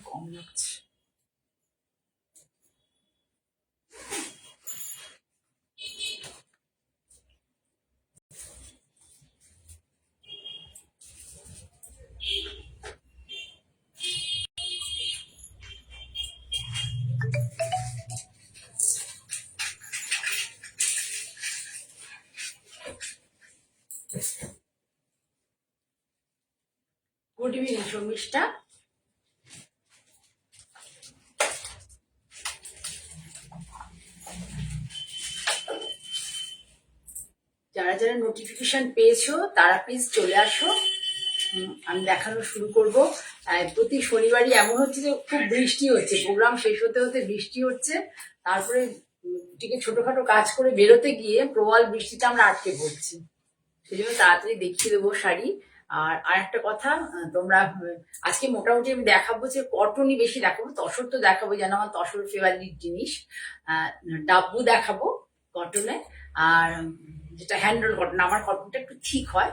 কম লাগছে। Good evening Sharmishtha. যারা যারা নোটিফিকেশন পেয়েছো তারা প্লিজ চলে আসো, আমি দেখানো শুরু করব। প্রতি শনিবারই এমন হচ্ছে যে খুব বৃষ্টি হচ্ছে, প্রোগ্রাম শেষ হতে হতে বৃষ্টি হচ্ছে, তারপরে টিকে ছোটখাটো কাজ করে বেরোতে গিয়ে প্রবল বৃষ্টিতে আমরা আটকে পড়ছি, সেই জন্য তাড়াতাড়ি দেখিয়ে দেবো শাড়ি। আর একটা কথা, তোমরা আজকে মোটামুটি আমি দেখাবো যে কটনই বেশি দেখাবো, তসর তো দেখাবো, যেন আমার তসর ফেভারিট জিনিস। ডাব্বু দেখাবো কটনে, আর যেটা হ্যান্ডল কটন, আমার কটনটা একটু ঠিক হয়।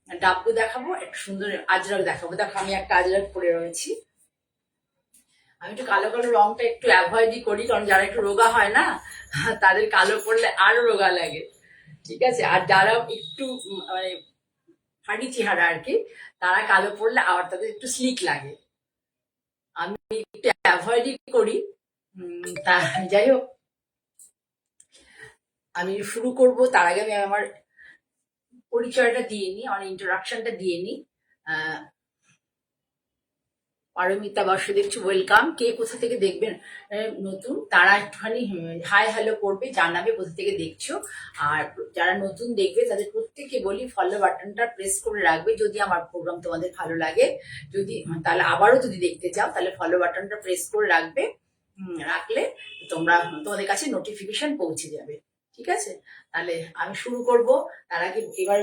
ডাব্বু দেখাবো, একটু সুন্দর আজরাক দেখাবো। দেখো আমি একটা আজরাক পরে রয়েছি। আমি একটু কালো কালো রংটা একটু অ্যাভয়েডই করি, কারণ যারা একটু রোগা হয় না তাদের কালো পরলে আরো রোগা লাগে, ঠিক আছে। আর যারা একটু মানে হাঁড়ি চেহারা আর কি, তারা কালো পরলে আবার তাদের একটু স্লিক লাগে, আমি একটু অ্যাভয়েডই করি। তা যাই হোক, আমি শুরু করব তার আগে আমি আমার পরিচয়টা দিয়ে নিই, আমার ইন্ট্রোডাকশনটা দিয়ে নিই। পারমিতা বর্ষ দেখছি, ওয়েলকাম। কে কোথা থেকে দেখবেন নতুন তারা একটুখানি হাই হ্যালো করবে, জানাবে কোথা থেকে দেখছো। আর যারা নতুন দেখবে তাদের প্রত্যেককে বলি ফলো বাটনটা প্রেস করে রাখবে, যদি আমার প্রোগ্রাম তোমাদের ভালো লাগে, যদি তাহলে আবারও যদি দেখতে চাও তাহলে ফলো বাটনটা প্রেস করে রাখবে। রাখলে তোমাদের কাছে নোটিফিকেশন পৌঁছে যাবে, ঠিক আছে। তাহলে আমি শুরু করব। তার আগে এবার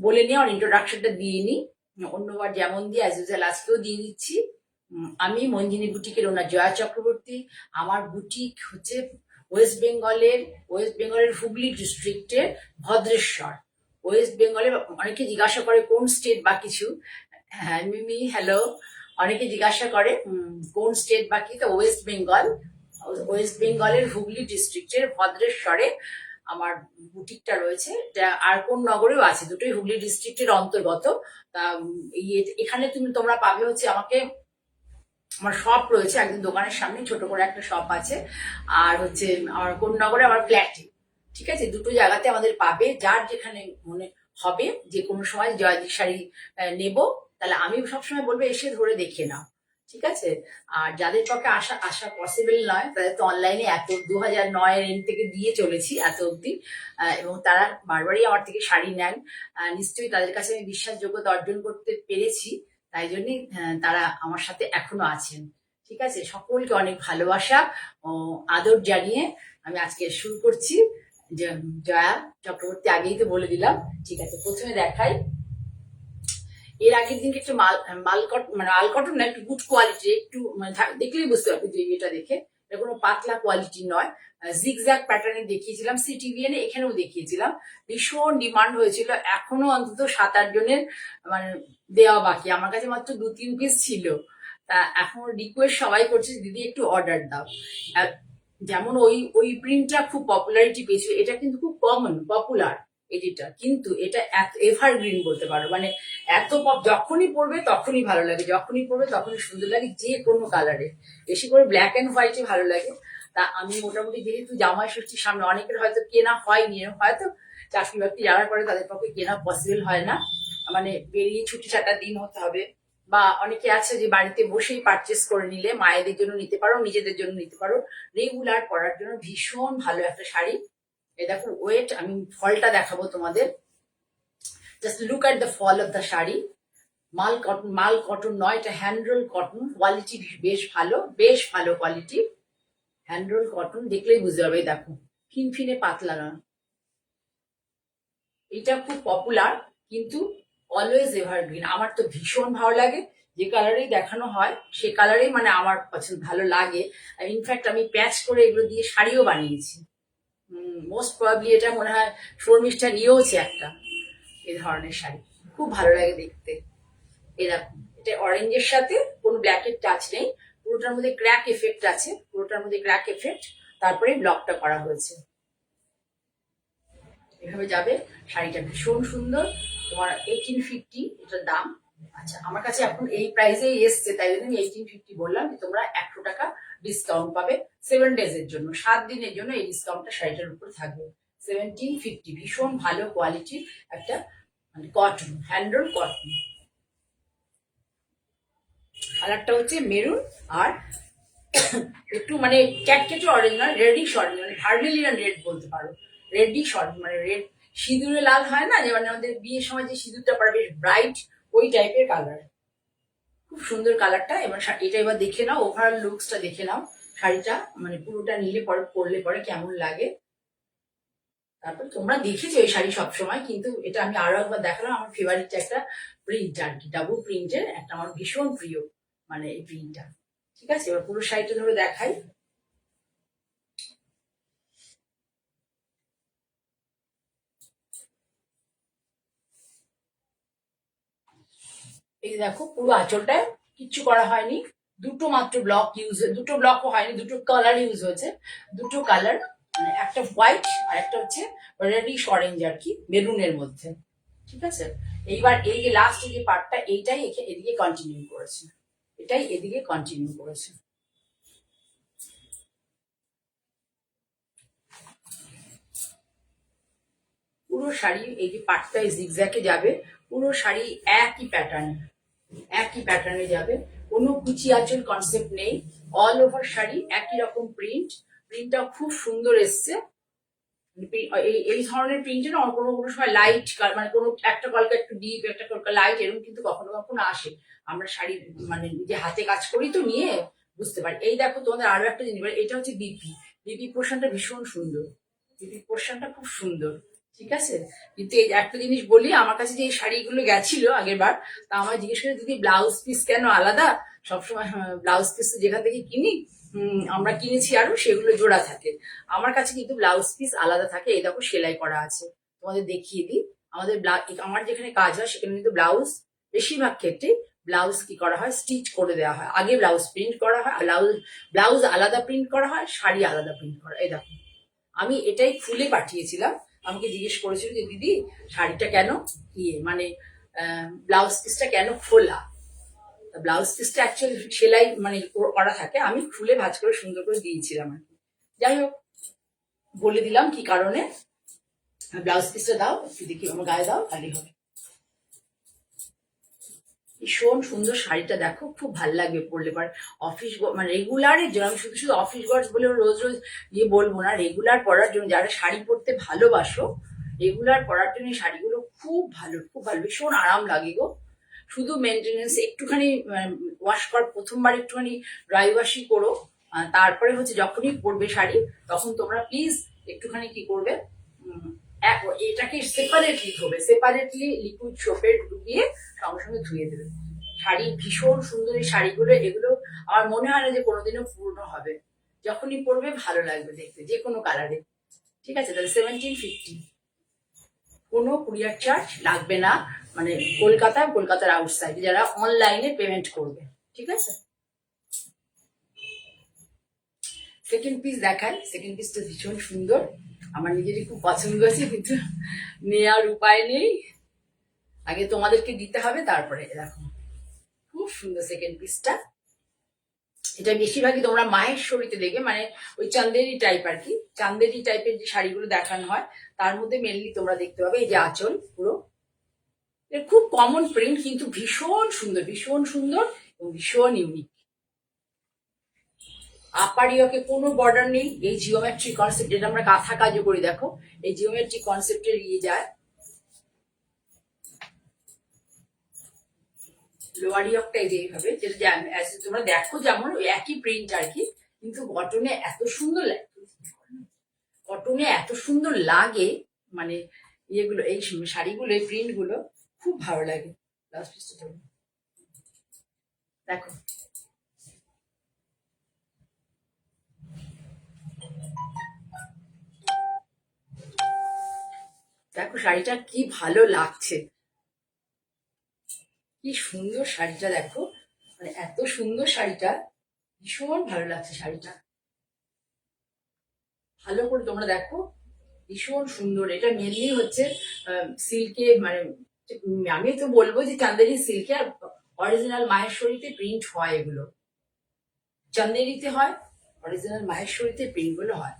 বলে নিই, আমার ইন্ট্রোডাকশনটা দিয়ে নিই, অন্যবার যেমন দিয়ে অ্যাজ ইউজুয়াল আজকেও দিয়ে দিচ্ছি। আমি মঞ্জিনী বুটিকের ওনার জয়া চক্রবর্তী। আমার বুটিক হচ্ছে ওয়েস্ট বেঙ্গলের হুগলি ডিস্ট্রিক্টের ভদ্রেশ্বর। ওয়েস্ট বেঙ্গলে অনেকে জিজ্ঞাসা করে কোন স্টেট বা কিছু। হ্যাঁ মিমি হ্যালো, অনেকে জিজ্ঞাসা করে কোন স্টেট বা কি, তো ওয়েস্ট বেঙ্গলের হুগলি ডিস্ট্রিক্টের ভদ্রেশ্বরে আমার বুটিকটা রয়েছে। আর কোন নগরেও আছে, দুটোই হুগলি ডিস্ট্রিক্টের অন্তর্গত। তা এখানে তোমরা পাবে হচ্ছে আমাকে, আমার শপ রয়েছে একদম দোকানের সামনে, ছোট করে একটা শপ আছে। আর হচ্ছে আমার কোন্নগরে আমার ফ্ল্যাটে, ঠিক আছে। দুটো জায়গাতে আমাদের পাবে, যার যেখানে মনে হবে যে কোনো সময় জয়দীপ শাড়ি নেব, তাহলে আমি সবসময় বলবো এসে ধরে দেখে নাও, ঠিক আছে। আর যাদের পক্ষে আসা পসিবল নয়, তাদের তো অনলাইনে এত 2009-এর এন্ড থেকে দিয়ে চলেছি এত অব্দি, এবং তারা বারবারই আমার থেকে শাড়ি নেন। নিশ্চয়ই তাদের কাছে আমি বিশ্বাসযোগ্যতা অর্জন করতে পেরেছি, তাই জন্যই তারা আমার সাথে এখনো আছেন, ঠিক আছে। সকলকে অনেক ভালোবাসা ও আদর জানিয়ে আমি আজকে শুরু করছি। জয়া চক্রবর্তী আগেই তো বলে দিলাম, ঠিক আছে। প্রথমে দেখাই, এর আগের দিনকে একটু আল কটন না, একটু গুড কোয়ালিটি, একটু দেখলেই বুঝতে পারবে যে এটা দেখে, এটা কোনো পাতলা কোয়ালিটি নয়। জিগজ্যাগ প্যাটার্নে দেখিয়েছিলাম সিটিভিএনে, এখানেও দেখিয়েছিলাম, ভীষণ ডিমান্ড হয়েছিল। এখনো অন্তত 7-8 জনের মানে দেওয়া বাকি, আমার কাছে মাত্র 2-3 পিস ছিল। তা এখন রিকোয়েস্ট সবাই করছে দিদি একটু অর্ডার দাও। যেমন ওই প্রিন্টটা খুব পপুলারিটি পেয়েছিল, এটা কিন্তু খুব পপুলার এডিটা, কিন্তু এটা এভারগ্রিন বলতে পারো, মানে এত যখনই পরবে তখনই ভালো লাগে, যখনই পরবে তখনই সুন্দর লাগে, যে কোনো কালারে, বেশি করে ব্ল্যাক অ্যান্ড হোয়াইটে ভালো লাগে। তা আমি মোটামুটি যেহেতু জামাই ষষ্ঠীর সামনে, অনেকের হয়তো কেনা হয়নি, হয়তো চাকরি বাকরি যারা করে তাদের পক্ষে কেনা পসিবল হয় না, মানে বেরিয়ে ছুটি ছাটার দিন হতে হবে, বা অনেকে আছে যে বাড়িতে বসেই পারচেস করে নিলে মায়েদের জন্য নিতে পারো, নিজেদের জন্য নিতে পারো, রেগুলার পরার জন্য ভীষণ ভালো একটা শাড়ি। এই দেখো ওয়েট, আমি ফলটা দেখাবো তোমাদের, just look at the fall of the sari. মাল কটন নয়, এটা হ্যান্ড রোল কটন, কোয়ালিটি বেশ ভালো কোয়ালিটি। হ্যান্ড রোল কটন দেখলেই বুঝতে পারবে, দেখো ফিনফিনে পাতলা না, এটা খুব পপুলার, কিন্তু অলওয়েজ এভারগ্রিন। আমার তো ভীষণ ভালো লাগে, যে কালারেই দেখানো হয় সে কালারেই মানে আমার পছন্দ, ভালো লাগে। ইনফ্যাক্ট আমি প্যাচ করে এগুলো দিয়ে শাড়িও বানিয়েছি। মোস্ট প্রবাবলি এটা মনে হয় শর্মিষ্ঠা নিয়েওছে একটা এই ধরনের শাড়ি, খুব ভালো লাগে দেখতে। এরকম এটা অরেঞ্জের সাথে কোনো ব্ল্যাকের টাচ নেই, পুরোটার মধ্যে ক্র্যাক এফেক্ট আছে, পুরোটার মধ্যে ক্র্যাক এফেক্ট, তারপরে ব্লকটা করা হয়েছে। এভাবে যাবে। শাড়িটা ভীষণ সুন্দর, তোমার 1850 এটার দাম। আচ্ছা, আমার কাছে এখন এই প্রাইসেই এসছে, তাই জন্য আমি 1850 বললাম, যে তোমরা 100 টাকা ডিসকাউন্ট পাবে 7 ডেজ এর জন্য, 7 দিনের জন্য এই ডিসকাউন্টটা শাড়িটার উপরে থাকবে। 1750, ভীষণ ভালো কোয়ালিটির একটা মানে কটন, হ্যান্ডলুম কটন। কালারটা হচ্ছে মেরুন, আর একটু মানে ক্যাটকেটে অরেঞ্জ নয়, রেডিশ অরেঞ্জ, মানে ভার্মিলিয়ান রেড বলতে পারো, রেডিশ অরেঞ্জ, মানে রেড সিঁদুরে লাল হয় না, যে মানে আমাদের বিয়ের সময় যে সিঁদুরটা পরে বেশ ব্রাইট, ওই টাইপের কালার। খুব সুন্দর কালারটা। এবার এটা এবার দেখে নাও, ওভারঅল লুকসটা দেখে নাও শাড়িটা, মানে পুরোটা নিলে পরে পরলে পরে কেমন লাগে। তারপর তোমরা দেখেছো এই শাড়ি সবসময়, কিন্তু এটা আমি আরো একবার দেখালাম। আমার ফেভারিট একটা প্রিন্ট আর কি, ডাবল প্রিন্টের একটা, আমার ভীষণ প্রিয় মানে এই প্রিন্টটা। ঠিক আছে, এবার পুরো শাড়িটা ধরে দেখাই। এই দেখো পুরো আঁচলটায় কিচ্ছু করা হয়নি, দুটো মাত্র ব্লক ইউজ, দুটো ব্লকও হয়নি, দুটো কালার ইউজ হয়েছে, দুটো কালার, মানে একটা হোয়াইট আর একটা হচ্ছে রেডিশ অরেঞ্জ আর কি, মেরুনের মধ্যে। ঠিক আছে, এইবার এই যে লাস্ট যে পার্টটা, এইটাই এদিকে কন্টিনিউ করেছে, এটাই এদিকে কন্টিনিউ করেছে। পুরো শাড়ি এই যে পাটটা জিগজ্যাগে যাবে, পুরো শাড়ি একই প্যাটার্নে, একই প্যাটার্নে যাবে, কোনো কুচি আঁচল কনসেপ্ট নেই, অল ওভার শাড়ি একই রকম প্রিন্ট। প্রিন্টটা খুব সুন্দর এসছে। এই এই ধরনের প্রিন্টে না কোনো কোনো সময় লাইট, মানে কোনো একটা কলকা একটু ডিপ, একটা কলকা লাইট, এরকম কিন্তু কখনো কখনো আসে। আমরা শাড়ি মানে যে হাতে কাজ করি তো নিয়ে বুঝতে পারি। এই দেখো তোমাদের আরো একটা জিনিস, এটা হচ্ছে বিপি, বিপি পোর্শনটা ভীষণ সুন্দর, বিপি পোর্শনটা খুব সুন্দর। ঠিক আছে, কিন্তু এই একটা জিনিস বলি, আমার কাছে যে এই শাড়িগুলো গেছিল আগের বার, তা আমার জিজ্ঞেস করে দিদি ব্লাউজ পিস কেন আলাদা, সবসময় ব্লাউজ পিস যেখান থেকে কিনি আমরা কিনেছি আরো, সেগুলো জোড়া থাকে, আমার কাছে কিন্তু ব্লাউজ পিস আলাদা থাকে। এই দেখো সেলাই করা আছে, তোমাদের দেখিয়ে দিই। আমাদের আমার যেখানে কাজ হয় সেখানে কিন্তু ব্লাউজ, বেশিরভাগ ক্ষেত্রে ব্লাউজ কি করা হয়, স্টিচ করে দেওয়া হয়, আগে ব্লাউজ প্রিন্ট করা হয়, ব্লাউজ আলাদা প্রিন্ট করা হয়, শাড়ি আলাদা প্রিন্ট করা। এই দেখো আমি এটাই ফুলে পাঠিয়েছিলাম, আমাকে জিজ্ঞেস করেছিল যে দিদি শাড়িটা কেন ইয়ে মানে ব্লাউজ পিসটা কেন খোলা। ব্লাউজ পিসটা অ্যাকচুয়ালি সেলাই মানে করা থাকে, আমি খুলে ভাঁজ করে সুন্দর করে দিয়েছিলাম আর কি। যাই হোক, বলে দিলাম কি কারণে। ব্লাউজ পিসটা দাও একটু দেখি, আমার গায়ে দাও, খালি হবে। ভীষণ সুন্দর শাড়িটা, দেখো খুব ভালো লাগবে পরলে পর অফিস, মানে রেগুলারের জন্য, আমি শুধু শুধু অফিস ওয়ার্স বলে রোজ রোজ ইয়ে বলবো না, রেগুলার পরার জন্য যারা শাড়ি পরতে ভালোবাসো, রেগুলার পরার জন্য এই শাড়িগুলো খুব ভালো, খুব ভালো, ভীষণ আরাম লাগে গো। শুধু মেনটেনেন্স একটুখানি, ওয়াশ কর প্রথমবার একটুখানি ড্রাই ওয়াশই করো, তারপরে হচ্ছে যখনই পরবে শাড়ি তখন তোমরা প্লিজ একটুখানি কি করবে, এটাকে সেপারেটলি ধোবে, সেপারেটলি লিকুইড সোপের ডুবিয়ে সঙ্গে সঙ্গে ধুয়ে দেবে। শাড়ি ভীষণ সুন্দর এই শাড়িগুলো, এগুলো আমার মনে হয় না যে কোনোদিনও পুরনো হবে, যখনই পরবে ভালো লাগবে দেখতে, যে কোনো কালারে। ঠিক আছে, তাহলে 1750, কোনো কুরিয়ার চার্জ লাগবে না, মানে কলকাতার আউটসাইডে যারা অনলাইনে পেমেন্ট করবে। ঠিক আছে, সেকেন্ড পিস দেখাই। সেকেন্ড পিসটা ভীষণ সুন্দর, আমার নিজেরই খুব পছন্দ হয়েছে, কিন্তু নেওয়ার উপায় নেই, আগে তোমাদেরকে দিতে হবে তারপরে। দেখো খুব সুন্দর সেকেন্ড পিসটা, এটা বেশিরভাগই তোমরা মাহেশ্বরীতে দেখবে, মানে ওই চান্দেরি টাইপ আর কি, চান্দেরি টাইপের যে শাড়িগুলো দেখানো হয় তার মধ্যে মেনলি তোমরা দেখতে পাবে। এই যে আঁচল পুরো, এর খুব কমন প্রিন্ট, কিন্তু ভীষণ সুন্দর, ভীষণ সুন্দর এবং ভীষণ ইউনিক। আপার ইয়কে কোনো বর্ডার নেই, এই জিওমেট্রিক কনসেপ্ট, যেটা আমরা কাঁথা কাজও করি, দেখো এই জিওমেট্রিক কনসেপ্টের ইয়ে যায়। লোয়ার ইয়কটা এই যে এইভাবে, যেটা তোমরা দেখো যেমন ওই একই প্রিন্ট আর কি, কিন্তু কটনে এত সুন্দর লাগে, কটনে এত সুন্দর লাগে, মানে ইয়েগুলো, এই শাড়িগুলো, এই প্রিন্টগুলো খুব ভালো লাগে। ব্লাউজ পিসটা ধরুন, দেখো দেখো শাড়িটা কি ভালো লাগছে, কি সুন্দর শাড়িটা দেখো, মানে এত সুন্দর শাড়িটা, ভীষণ ভালো লাগছে শাড়িটা। ভালো করে তোমরা দেখো, ভীষণ সুন্দর। এটা মেনলি হচ্ছে সিল্কে, মানে আমি তো বলবো যে চান্দেরি সিল্কে, আর অরিজিনাল মাহেশ্বরীতে প্রিন্ট হয় এগুলো, চান্দেরিতে হয়, অরিজিনাল মাহেশ্বরীতে প্রিন্ট গুলো হয়।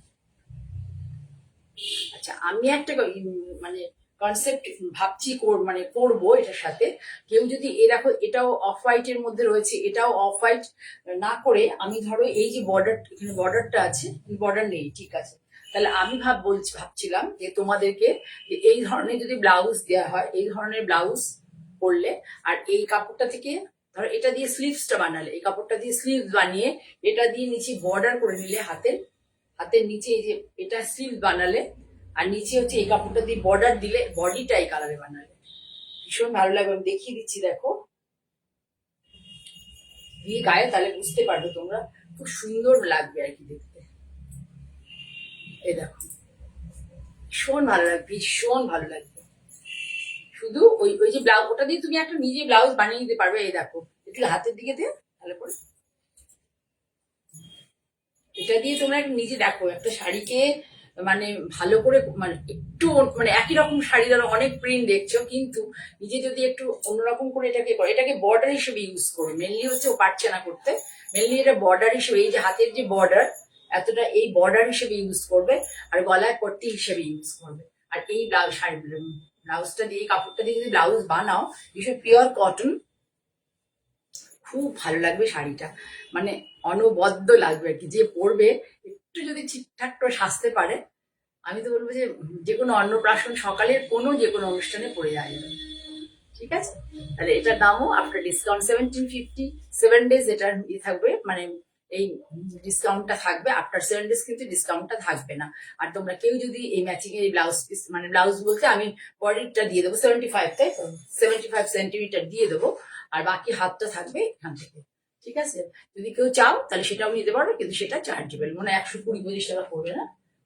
আচ্ছা, আমি একটা মানে কনসেপ্ট ভাবছি মানে করবো এটার সাথে। কেউ যদি দেখো এটাও অফ হোয়াইট এর মধ্যে রয়েছে, এটাও অফ হোয়াইট না করে, আমি ধরো এই যে বর্ডার, এখানে বর্ডারটা আছে, বর্ডার নেই, ঠিক আছে, তাহলে আমি ভাবছিলাম যে তোমাদেরকে যে এই ধরনের যদি ব্লাউজ দেওয়া হয়, এই ধরনের ব্লাউজ করলে, আর এই কাপড়টা থেকে ধরো এটা দিয়ে স্লিভসটা বানালে, এই কাপড়টা দিয়ে স্লিভস বানিয়ে এটা দিয়ে নিচে বর্ডার করে নিলে, হাতের হাতের নিচে এই যে এটা স্লিভ বানালে, আর নিচে হচ্ছে এই কাপড়টা দিয়ে বর্ডার দিলে, বডিটা এই কালারে বানালে ভীষণ ভালো লাগবে। আমি দেখিয়ে দিচ্ছি, দেখো দিয়ে গায়ে, তাহলে বুঝতে পারবে তোমরা, খুব সুন্দর লাগবে আর কি দেখতে। এই দেখো, ভীষণ ভালো লাগবে, ভীষণ ভালো লাগবে। শুধু ওই ওই যে ব্লাউজ, ওটা দিয়ে তুমি একটা নিজে ব্লাউজ বানিয়ে নিতে পারবে। এই দেখো, একটু হাতের দিকে দিয়ে তাহলে পরে, এটা দিয়ে তোমরা নিজে দেখো একটা শাড়িকে মানে ভালো করে, মানে একটু মানে একই রকম শাড়ি ধরো অনেক প্রিন্ট দেখছো, কিন্তু নিজে যদি একটু অন্যরকম করে এটাকে করো, এটাকে বর্ডার হিসেবে ইউজ করো। মেনলি হচ্ছে ও পারছে না করতে, মেনলি এটা বর্ডার হিসেবে, এই যে হাতের যে বর্ডার এতটা, এই বর্ডার হিসেবে ইউজ করবে, আর গলায় পট্টি হিসেবে ইউজ করবে। আর এই শাড়ি ব্লাউজটা দিয়ে, কাপড়টা দিয়ে যদি ব্লাউজ বানাও, ভীষণ পিওর কটন, খুব ভালো লাগবে শাড়িটা, মানে অনবদ্য লাগবে আর কি। যে পরবে একটু যদি ঠিকঠাক করে সাজতে পারে, আমি তো বলবো যে যে কোনো অন্নপ্রাশন, সকালের কোনো যে কোনো অনুষ্ঠানে পরে যাওয়া যাবে। ঠিক আছে, তাহলে এটার দামও আফটার ডিসকাউন্ট 1750, 7 days এটার থাকবে, মানে এই ডিসকাউন্টটা থাকবে। আফটার 7 days কিন্তু ডিসকাউন্টটা থাকবে না। আর তোমরা কেউ যদি এই ম্যাচিং এর ব্লাউজ পিস, মানে ব্লাউজ বলতে আমি বডিটা দিয়ে দেবো 75, তাই তো 75 সেন্টিমিটার দিয়ে দেবো, আর বাকি হাতটা থাকবে এখান থেকে। ঠিক আছে, যদি কেউ চাও তাহলে সেটাও নিতে পারবে, কিন্তু সেটা চার্জেবল, মানে 120-125 টাকা পড়বে না,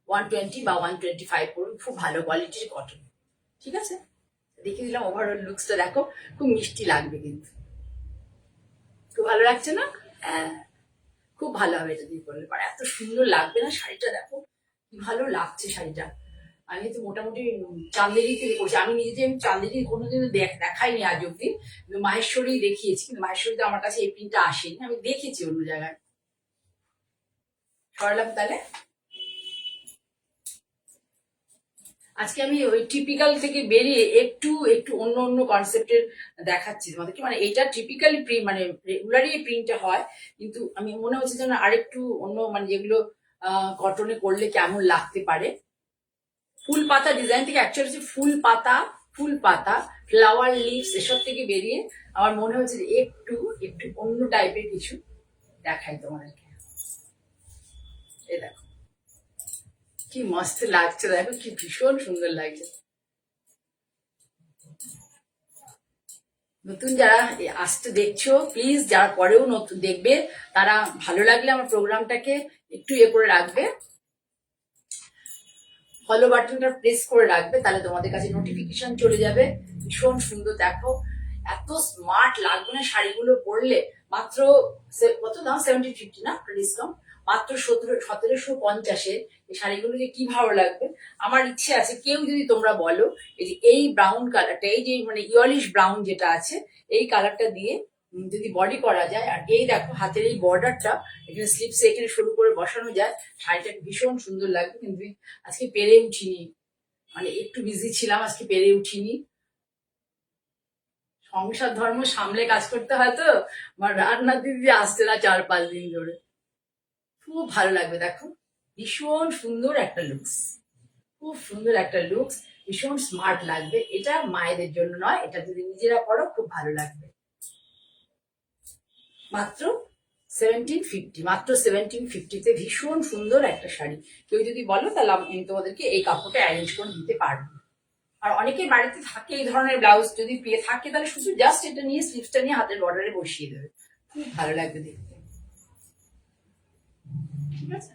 120 বা 125 পড়বে, খুব ভালো কোয়ালিটির কটন। ঠিক আছে, দেখিয়ে দিলাম ওভারঅল লুকসটা, দেখো খুব মিষ্টি লাগবে কিন্তু, খুব ভালো লাগছে না? হ্যাঁ, খুব ভালো হবে এটা দিয়ে করলে পরে, এত সুন্দর লাগবে না শাড়িটা, দেখো কি ভালো লাগছে শাড়িটা। আমি তো মোটামুটি চান্দেরি থেকে করছি, আমি নিজে চান্দেরি কোনোদিনও দেখাইনি আজ অব্দি, কিন্তু মাহেশ্বরী দেখিয়েছি, কিন্তু মাহেশ্বরীতে আমার কাছে এই প্রিন্টটা আসেনি, আমি দেখেছি অন্য জায়গায়। সরলাম তাহলে, আজকে আমি ওই টিপিক্যাল থেকে বেরিয়ে একটু একটু অন্য অন্য কনসেপ্টের দেখাচ্ছি তোমাদেরকে, মানে এইটা টিপিক্যালি প্রিন্ট, মানে রেগুলারই এই প্রিন্টটা হয়, কিন্তু আমি মনে হচ্ছে যেন আরেকটু অন্য, মানে যেগুলো কটনে করলে কেমন লাগতে পারে। ফুল পাতা ডিজাইন থেকে, অ্যাকচুয়ালি হচ্ছে ফুল পাতা, ফুল পাতা, ফ্লাওয়ার লিভস, এসব থেকে বেরিয়ে আমার মনে হচ্ছে যে একটু একটু অন্য টাইপের কিছু দেখাই তোমাদেরকে। এই দেখো কি মস্ত লাগছে, দেখো কি ভীষণ সুন্দর লাগছে। নতুন যারা আসতে দেখছো, প্লিজ যারা পরেও নতুন দেখবে, তারা ভালো লাগলে আমার প্রোগ্রামটাকে একটু করে রাখবে, ফলো বাটনটা প্রেস করে রাখবে, তাহলে তোমাদের কাছে নোটিফিকেশন চলে যাবে। ভীষণ সুন্দর, দেখো এত স্মার্ট লাগবে না শাড়িগুলো পরলে। মাত্র কত দাম, 1750 না ডিসকাউন্ট, মাত্র 1750 এই শাড়িগুলো যে কি ভালো লাগবে। আমার ইচ্ছে আছে, কেউ যদি তোমরা বলো এই ব্রাউন কালারটা, এই যে মানে ইয়লিশ ব্রাউন যেটা আছে, এই কালারটা দিয়ে যদি বডি করা যায়, আর এই দেখো হাতের এই বর্ডারটা এখানে স্লিপসে এখানে শুরু করে বসানো যায়, শাড়িটা ভীষণ সুন্দর লাগবে। কিন্তু আজকে পেরে উঠিনি, মানে একটু বিজি ছিলাম, আজকে পেরে উঠিনি, সংসার ধর্ম সামলে কাজ করতে হয় তো, আমার রান্নার দিদি আসছে না 4-5 দিন ধরে। খুব ভালো লাগবে, দেখো ভীষণ সুন্দর একটা লুকস, খুব সুন্দর একটা লুকস, ভীষণ স্মার্ট লাগবে। এটা মায়েদের জন্য নয়, এটা যদি নিজেরা করো খুব ভালো লাগবে। মাত্র 1750, মাত্র 1750-তে ভীষণ সুন্দর একটা শাড়ি। কেউ যদি বলো তাহলে আমি তোমাদেরকে এই কাপড়টা অ্যারেঞ্জ করে দিতে পারবো। আর অনেকের বাড়িতে থাকে এই ধরনের ব্লাউজ, যদি পেয়ে থাকে তাহলে শুধু জাস্ট এটা নিয়ে স্লিভসটা নিয়ে হাতের বর্ডারে বসিয়ে দেবে, খুব ভালো লাগবে দেখতে। ঠিক আছে,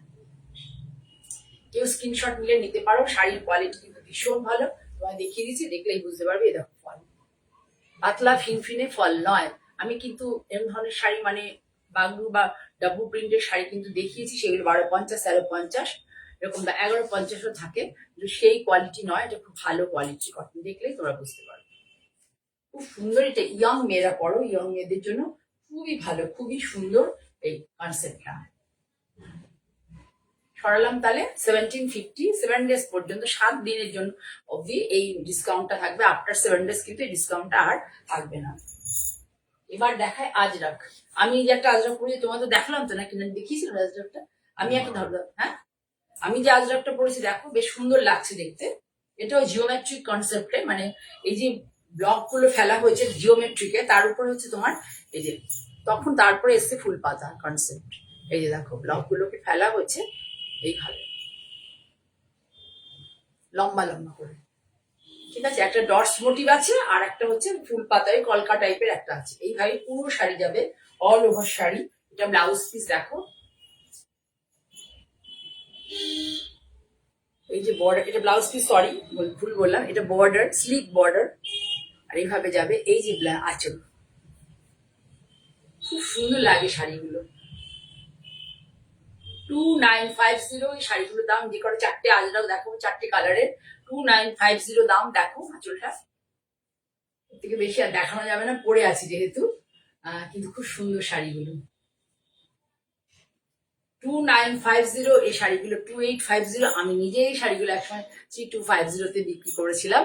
কেউ স্ক্রিনশট নিলে নিতে পারো। শাড়ির কোয়ালিটি কিন্তু ভীষণ ভালো, তোমায় দেখিয়ে দিচ্ছি, দেখলেই বুঝতে পারবে। এই দেখো ফল, পাতলা ফিনফিনে ফল নয়। আমি কিন্তু এরকম ধরনের শাড়ি মানে বাংলু বা ডাব্বু প্রিন্টের শাড়ি কিন্তু দেখিয়েছি, সেগুলো 1250, 1350, এরকম 1150ও থাকে, কিন্তু সেই কোয়ালিটি নয়, এটা খুব ভালো কোয়ালিটি কটন, দেখলেই তোমরা বুঝতে পারবে। খুব সুন্দর, এটা ইয়ং মেয়েরা পরো, ইয়ং মেয়েদের জন্য খুবই ভালো, খুবই সুন্দর এই কনসেপ্টটা। সরালাম তাহলে 1750, 7 days পর্যন্ত, 7 দিনের জন্য অবধি এই ডিসকাউন্টটা থাকবে। আফটার 7 days কিন্তু এই ডিসকাউন্টটা আর থাকবে না। এবার দেখায় আজরাক। আমি যে একটা আজরাক পরেছি তোমাদের দেখালাম তো, নাকি দেখিয়েছিলাম আজরাকটা? আমি একটা ধরো, হ্যাঁ, আমি যে আজরাকটা পরেছি দেখো, বেশ সুন্দর লাগছে দেখতে। এটাও জিওমেট্রিক কনসেপ্টে, মানে এই যে ব্লক গুলো ফেলা হয়েছে জিওমেট্রিকে, তার উপরে হচ্ছে তোমার এই যে, তখন তারপরে এসছে ফুল পাতা কনসেপ্ট। এই যে দেখো ব্লক গুলোকে ফেলা হয়েছে এইভাবে লম্বা লম্বা করে, ঠিক আছে, একটা ডটস মোটিভ আছে, আর একটা হচ্ছে ফুল পাতায় কলকা টাইপের একটা আছে। এইভাবে পুরো শাড়ি যাবে, অল ওভার শাড়ি। এটা ব্লাউজ পিস দেখো, এই যে বর্ডার, এটা ব্লাউজ পিস, সরি ভুল বললাম, এটা বর্ডার, স্লিক বর্ডার, আর এইভাবে যাবে। এই যে আঁচল, খুব সুন্দর লাগে শাড়িগুলো। 2950 এই শাড়িগুলোর দাম। যে করে চারটে আজরাও দেখো, চারটে কালারের, 2950 দাম। দেখো আঁচলটা, এর থেকে বেশি আর দেখানো যাবে না, পরে আছি যেহেতু, কিন্তু খুব সুন্দর শাড়িগুলো। 2950 এই শাড়িগুলো, 2850। আমি নিজে এই শাড়িগুলো একসময় 3250 বিক্রি করেছিলাম,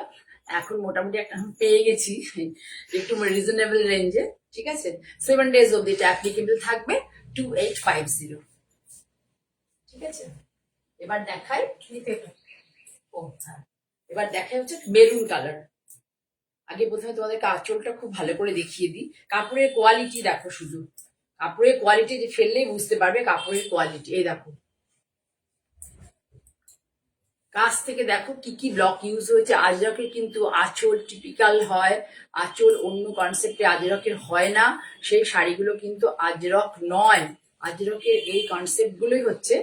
এখন মোটামুটি একটা পেয়ে গেছি একটু রিজনেবল রেঞ্জে। ঠিক আছে, 7 days অব্দি এটা অ্যাপ্লিকেবল থাকবে, 2850। ঠিক আছে, এবার দেখাই, ও হ্যাঁ, এবার দেখাই হচ্ছে মেরুন কালার। আগে প্রথমে তোমাদেরকে আঁচলটা খুব ভালো করে দেখিয়ে দিই। কাপড়ের কোয়ালিটি দেখো, শুধু কাপড়ের কোয়ালিটি যে ফেললেই বুঝতে পারবে কাপড়ের কোয়ালিটি। এই দেখো, কাছ থেকে দেখো কি কি ব্লক ইউজ হয়েছে। আজরকের কিন্তু আঁচল টিপিক্যাল হয়, আঁচল অন্য কনসেপ্টে আজরকের হয় না, সেই শাড়িগুলো কিন্তু আজরক নয়। আজরকের এই কনসেপ্ট গুলোই হচ্ছে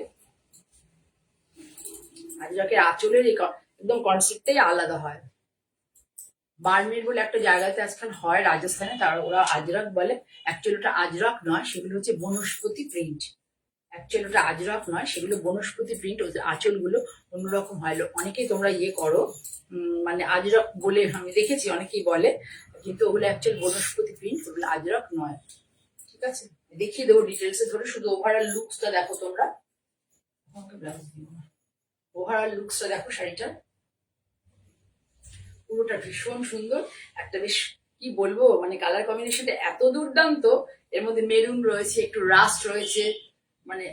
আজরকের আঁচলের এই একদম কনসেপ্টটাই আলাদা হয়। বার্মের বলে একটা জায়গাতে আজকাল হয় রাজস্থানে, তার ওরা আজরক বলে, অ্যাকচুয়ালি ওটা আজরক নয়, সেগুলো হচ্ছে বনস্পতি প্রিন্ট। অ্যাকচুয়ালি ওটা আজরক নয়, সেগুলো বনস্পতি প্রিন্ট। ওদের আঁচলগুলো অন্যরকম হয়। অনেকেই তোমরা ইয়ে করো, মানে আজরক বলে আমি দেখেছি অনেকেই বলে, কিন্তু ওগুলো অ্যাকচুয়ালি বনস্পতি প্রিন্ট, ওগুলো আজরক নয়। ঠিক আছে, দেখিয়ে দেবো ডিটেলসে ধরে, শুধু ওভারঅল লুকসটা দেখো তোমরা। ওভারঅল লুকসটা দেখো শাড়িটার, পুরোটা ভীষণ সুন্দর। একটা বেশ কি বলবো, মানে কালার কম্বিনেশনটা এত দুর্দান্ত, এর মধ্যে মেরুন রয়েছে, একটু রাস্ট রয়েছে, মানে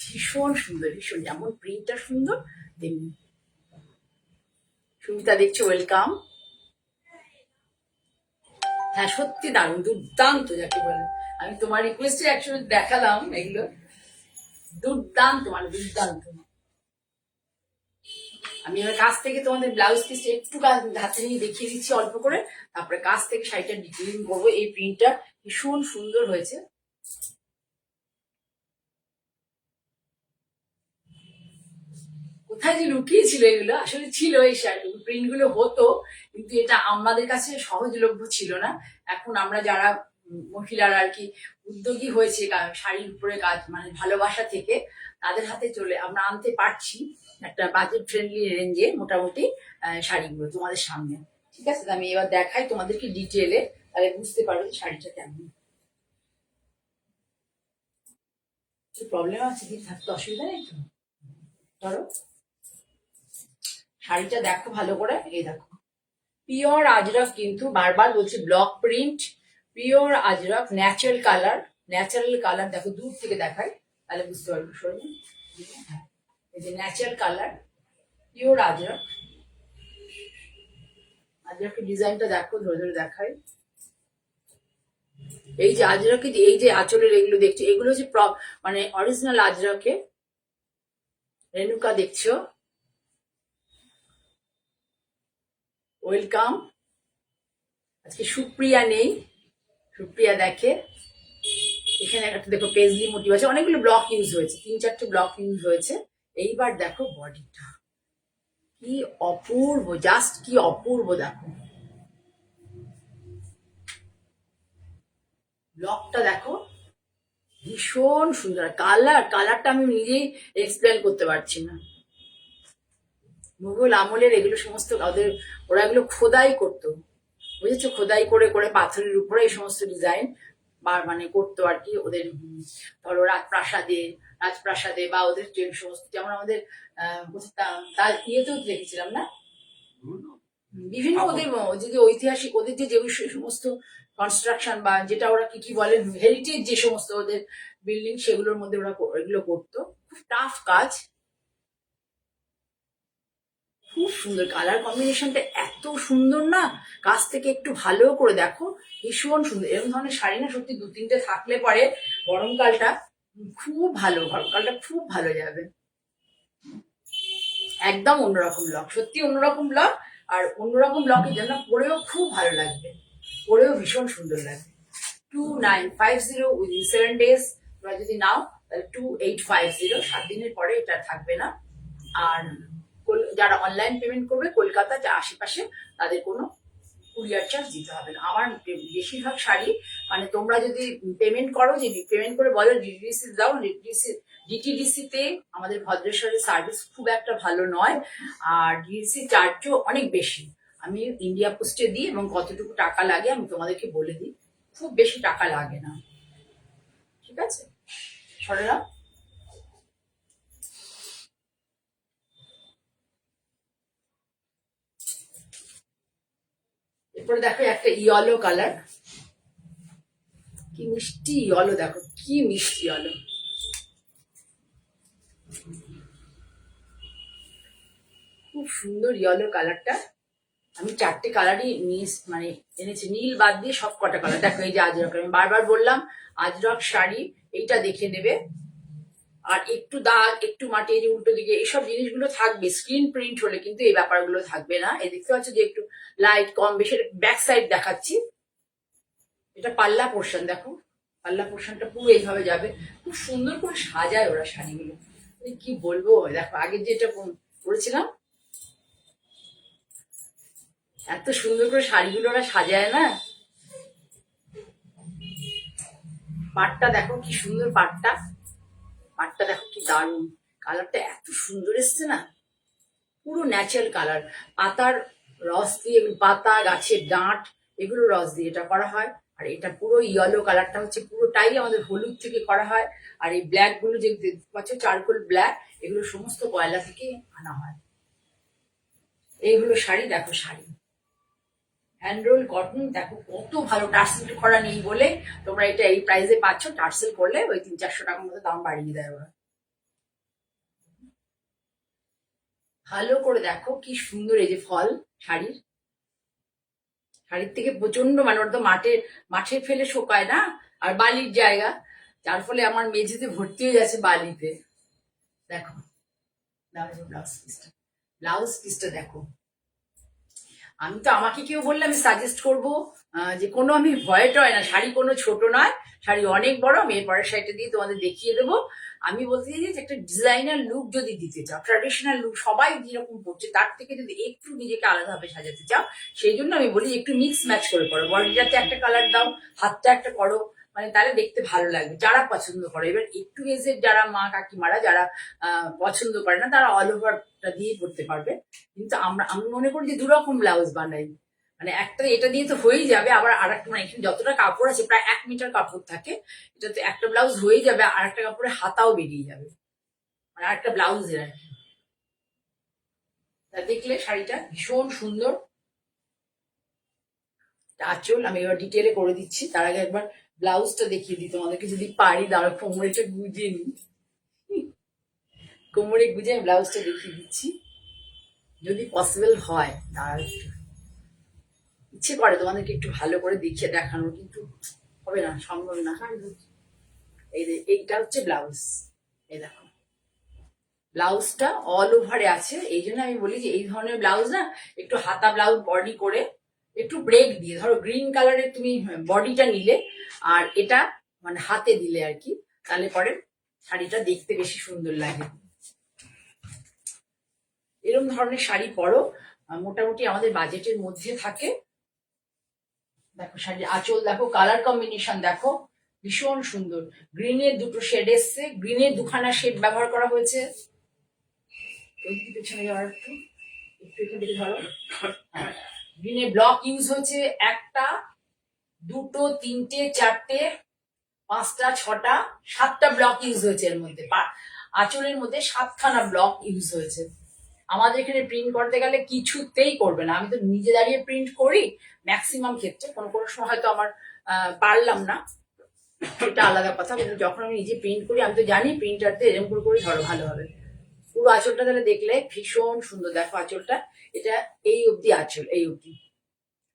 ভীষণ সুন্দর, ভীষণ। যেমন প্রিন্টটা সুন্দর তেমনি। সুমিতা দেখছো, ওয়েলকাম। হ্যাঁ সত্যি দারুণ, দুর্দান্ত যাকে বলে। আমি তোমার রিকোয়েস্টে অ্যাকচুয়ালি দেখালাম এগুলো, দুর্দান্ত মানে দুর্দান্ত। আমি এবার কাছ থেকে তোমাদের ব্লাউজ পিসটা একটু হাতে নিয়ে দেখিয়ে দিচ্ছি অল্প করে, তারপরে কাছ থেকে শাড়িটা ডিটেইলিং করবো। এই প্রিন্টটা ভীষণ সুন্দর হয়েছে। কোথায় যে লুকিয়ে ছিল এগুলো, আসলে ছিল এই প্রিন্ট গুলো হতো, কিন্তু এটা আমাদের কাছে সহজলভ্য ছিল না। এখন আমরা যারা মহিলারা আর কি উদ্যোগী হয়েছে শাড়ির উপরে কাজ, মানে ভালোবাসা থেকে, তাদের হাতে চলে আমরা আনতে পারছি একটা বাজেট ফ্রেন্ডলি রেঞ্জে মোটামুটি শাড়িগুলো তোমাদের সামনে। ঠিক আছে, আমি এবার দেখাই তোমাদেরকে ডিটেলে, তাহলে বুঝতে পারবে শাড়িটা কেমন। প্রবলেম আছে কি, থাকতে অসুবিধা নেই তো, ধরো শাড়িটা দেখো ভালো করে। এই দেখো, পিওর আজরক, কিন্তু বারবার বলছি block print, pure Ajrakh, natural colour. Natural colour দেখো, দূর থেকে দেখাই তাহলে বুঝতে পারবো। সরি, এই যে ন্যাচারাল কালার, পিওর আজরক। আজরকের ডিজাইনটা দেখো, ধরে ধরে দেখাই। এই যে আজরকে, এই যে আঁচলের এগুলো দেখছো, এগুলো হচ্ছে মানে অরিজিনাল আজরকে। রেণুকা দেখছো, ওয়েলকাম। আজকে সুপ্রিয়া নেই, সুপ্রিয়া দেখে। এখানে একটা দেখো পেজলি মোটিভ আছে, অনেকগুলো ব্লক ইউজ হয়েছে, 3-4টে ব্লক ইউজ হয়েছে। এইবার দেখো বডিটা কি অপূর্ব, জাস্ট কি অপূর্ব। দেখো ব্লকটা দেখো, ভীষণ সুন্দর। কালারটা আমি নিজেই এক্সপ্লেন করতে পারছি না। মুঘল আমলের এগুলো সমস্ত ওরা এগুলো খোদাই করতো, বুঝেছো? খোদাই করে করে পাথরের উপরে এই সমস্ত ডিজাইন মানে করতো আর কি। ওদের ধরো রাজপ্রাসাদে বা ওদের যে সমস্ত, যেমন আমাদের তার ইয়েতেও দেখেছিলাম না, বিভিন্ন ওদের যদি ঐতিহাসিক ওদের যে সমস্ত কনস্ট্রাকশন বা যেটা ওরা কি কি বলে হেরিটেজ, যে সমস্ত ওদের বিল্ডিং, সেগুলোর মধ্যে ওরা এগুলো করতো। খুব টাফ কাজ, খুব সুন্দর। কালার কম্বিনেশনটা এত সুন্দর না, কাছ থেকে একটু ভালো করে দেখো, ভীষণ সুন্দর। এরকম ধরনের শাড়ি না সত্যি 2-3টে থাকলে পরে গরমকালটা খুব ভালো যাবে। একদম অন্যরকম লক, সত্যি অন্যরকম লক। আর অন্যরকম লকের জন্য পরেও খুব ভালো লাগবে, পরেও ভীষণ সুন্দর লাগবে। 2950 উইদিন 7 days। তোমরা যদি নাও তাহলে 2850, 7 দিনের পরে এটা থাকবে না। আর যারা অনলাইন পেমেন্ট করবে কলকাতা যা আশেপাশে, তাদের কোনো কুরিয়ার চার্জ দিতে হবে না। আমার বেশিরভাগ শাড়ি মানে তোমরা যদি পেমেন্ট করো, যে পেমেন্ট করে বলো ডিটিডিসি দাও, ডিটিডিসি তে আমাদের ভদ্রেশ্বরের সার্ভিস খুব একটা ভালো নয়, আর ডিটিডিসি চার্জও অনেক বেশি। আমি ইন্ডিয়া পোস্টে দিই, এবং কতটুকু টাকা লাগে আমি তোমাদেরকে বলে দিই, খুব বেশি টাকা লাগে না, ঠিক আছে? সরেরা এরপরে দেখো একটা ইয়েলো কালার, কি মিষ্টি ইয়েলো, দেখো কি মিষ্টি ইয়েলো, খুব সুন্দর ইয়েলো কালারটা। আমি 4টে কালারই মানে এনেছি, নীল বাদ দিয়ে সব কটা কালার। দেখো এই যে আজরক, আমি বারবার বললাম আজরক শাড়ি এইটা দেখে নেবে। আর একটু দাগ, একটু মাটি, এই যে উল্টো দিকে এইসব জিনিসগুলো থাকবে স্ক্রিন প্রিন্ট হলে, কিন্তু এই ব্যাপারগুলো থাকবে না। এই দেখতে পাচ্ছ যে একটু লাইট কম বেশি। ব্যাক সাইড দেখাচ্ছি, এটা পাল্লা পোর্শন। দেখো পাল্লা পোর্শনটা পুরো এইভাবে যাবে, খুব সুন্দর করে সাজায় ওরা শাড়িগুলো, কি বলবো। দেখো আগের যেটা পরেছিলাম, এত সুন্দর করে শাড়িগুলো ওরা সাজায় না। পাটটা দেখো কি সুন্দর, পাটটা দেখো কি দারুণ, কালারটা এত সুন্দর এসছে না, পুরো ন্যাচারাল কালার। পাতার রস দিয়ে, পাতা গাছের ডাঁট, এগুলো রস দিয়ে এটা করা হয়। আর এটা পুরো ইয়েলো কালারটা হচ্ছে পুরোটাই আমাদের হলুদ থেকে করা হয়। আর এই ব্ল্যাক গুলো যে পাচ্ছ, চারকোল ব্ল্যাক, এগুলো সমস্ত কয়লা থেকে আনা হয়। এইগুলো শাড়ি, দেখো শাড়ি হ্যান্ড রোল কটন, দেখো কত ভালো। টার্সেল করা নেই বলে তোমরা এটা এই প্রাইসে পাচ্ছ, টার্সেল করলে ওই 300-400 টাকার মতো দাম বাড়িয়ে দেয় ওরা। ভালো করে দেখো কি সুন্দর এই যে ফল শাড়ির থেকে প্রচন্ড, মানে ওরা তো মাঠে ফেলে শোকায় না, আর বালির জায়গা, যার ফলে আমার মেঝেতে ভর্তি হয়ে যাচ্ছে বালিতে। দেখো ব্লাউজ পিসটা দেখো। আমি তো, আমাকে কেউ বললে আমি সাজেস্ট করবো যে কোনো, আমি ভয় টয় না, শাড়ি কোনো ছোট নয়, শাড়ি অনেক বড়। আমি এর পরের শাড়িটা দিয়ে তোমাদের দেখিয়ে দেবো। আমি বলতে চাই যে একটা ডিজাইনার লুক যদি দিতে চাও, ট্র্যাডিশনাল লুক সবাই যেরকম পড়ছে তার থেকে যদি একটু নিজেকে আলাদাভাবে সাজাতে চাও, সেই জন্য আমি বলি একটু মিক্স ম্যাচ করে করো। বডিটাতে একটা কালার দাও, হাতটা একটা করো, মানে তাহলে দেখতে ভালো লাগবে যারা পছন্দ করে। এবার একটু এজের যারা মা কাকিমারা যারা পছন্দ করে না, তারা অল ওভারটা দিয়ে করতে পারবে। কিন্তু আমি মনে করি যে 2 রকম ব্লাউজ বানাই, মানে একটা এটা দিয়ে তো হয়েই যাবে, আবার আর একটা, মানে এখানে যতটা কাপড় আছে প্রায় 1 মিটার কাপড় থাকে, এটাতে একটা ব্লাউজ হয়ে যাবে, আর একটা কাপড়ে হাতাও বেরিয়ে যাবে, মানে আরেকটা ব্লাউজের আর কি। তা দেখলে শাড়িটা ভীষণ সুন্দর। আঁচল আমি এবার ডিটেলে করে দিচ্ছি, তার আগে একবার ব্লাউজটা দেখিয়ে দিই তোমাদেরকে যদি পারি। দাঁড়া কোমরেটা গুজে নি, কোমরে গুজে আমি ব্লাউজটা দেখিয়ে দিচ্ছি যদি পসিবল হয়। দাঁড়া একটু ইচ্ছে করে তোমাদেরকে একটু ভালো করে দেখিয়ে দেখানোর, কিন্তু হবে না, সম্ভব না। এইটা হচ্ছে ব্লাউজ, এই দেখো ব্লাউজটা অল ওভারে আছে, এই জন্য আমি বলি যে এই ধরনের ব্লাউজ না একটু হাতা ব্লাউজ বডি করে একটু ব্রেক দিয়ে, ধরো গ্রিন কালারের তুমি বডিটা নিলে আর এটা মানে হাতে দিলে আর কি, তাহলে পরে শাড়িটা দেখতে বেশি সুন্দর লাগে। এরকম ধরনের শাড়ি পরো, মোটামুটি আমাদের বাজেটের মধ্যে থাকে। দেখো শাড়ির আঁচল দেখো, কালার কম্বিনেশন দেখো, ভীষণ সুন্দর। গ্রিনের দুটো শেড এসছে, গ্রিনের দুখানা শেড ব্যবহার করা হয়েছে। পেছনে যাওয়ার একটু একটু এখান থেকে ধরো, গ্রিনের ব্লক ইউজ হয়েছে, একটা দুটো তিনটে চারটে পাঁচটা ছটা সাতটা ব্লক ইউজ হয়েছে এর মধ্যে। আঁচলের মধ্যে 7খানা ব্লক ইউজ হয়েছে। আমাদের এখানে প্রিন্ট করতে গেলে কিছুতেই করবে না, আমি তো নিজে দাঁড়িয়ে প্রিন্ট করি ম্যাক্সিমাম ক্ষেত্রে, কোনো কোনো সময় হয়তো আমার পারলাম না, এটা আলাদা কথা। কিন্তু যখন আমি নিজে প্রিন্ট করি আমি তো জানি প্রিন্টারতে এরকম করে ধরো ভালো হবে। পুরো আঁচলটা তাহলে দেখলে ভীষণ সুন্দর, দেখো আঁচলটা, এটা এই অবধি আঁচল, এই অবধি।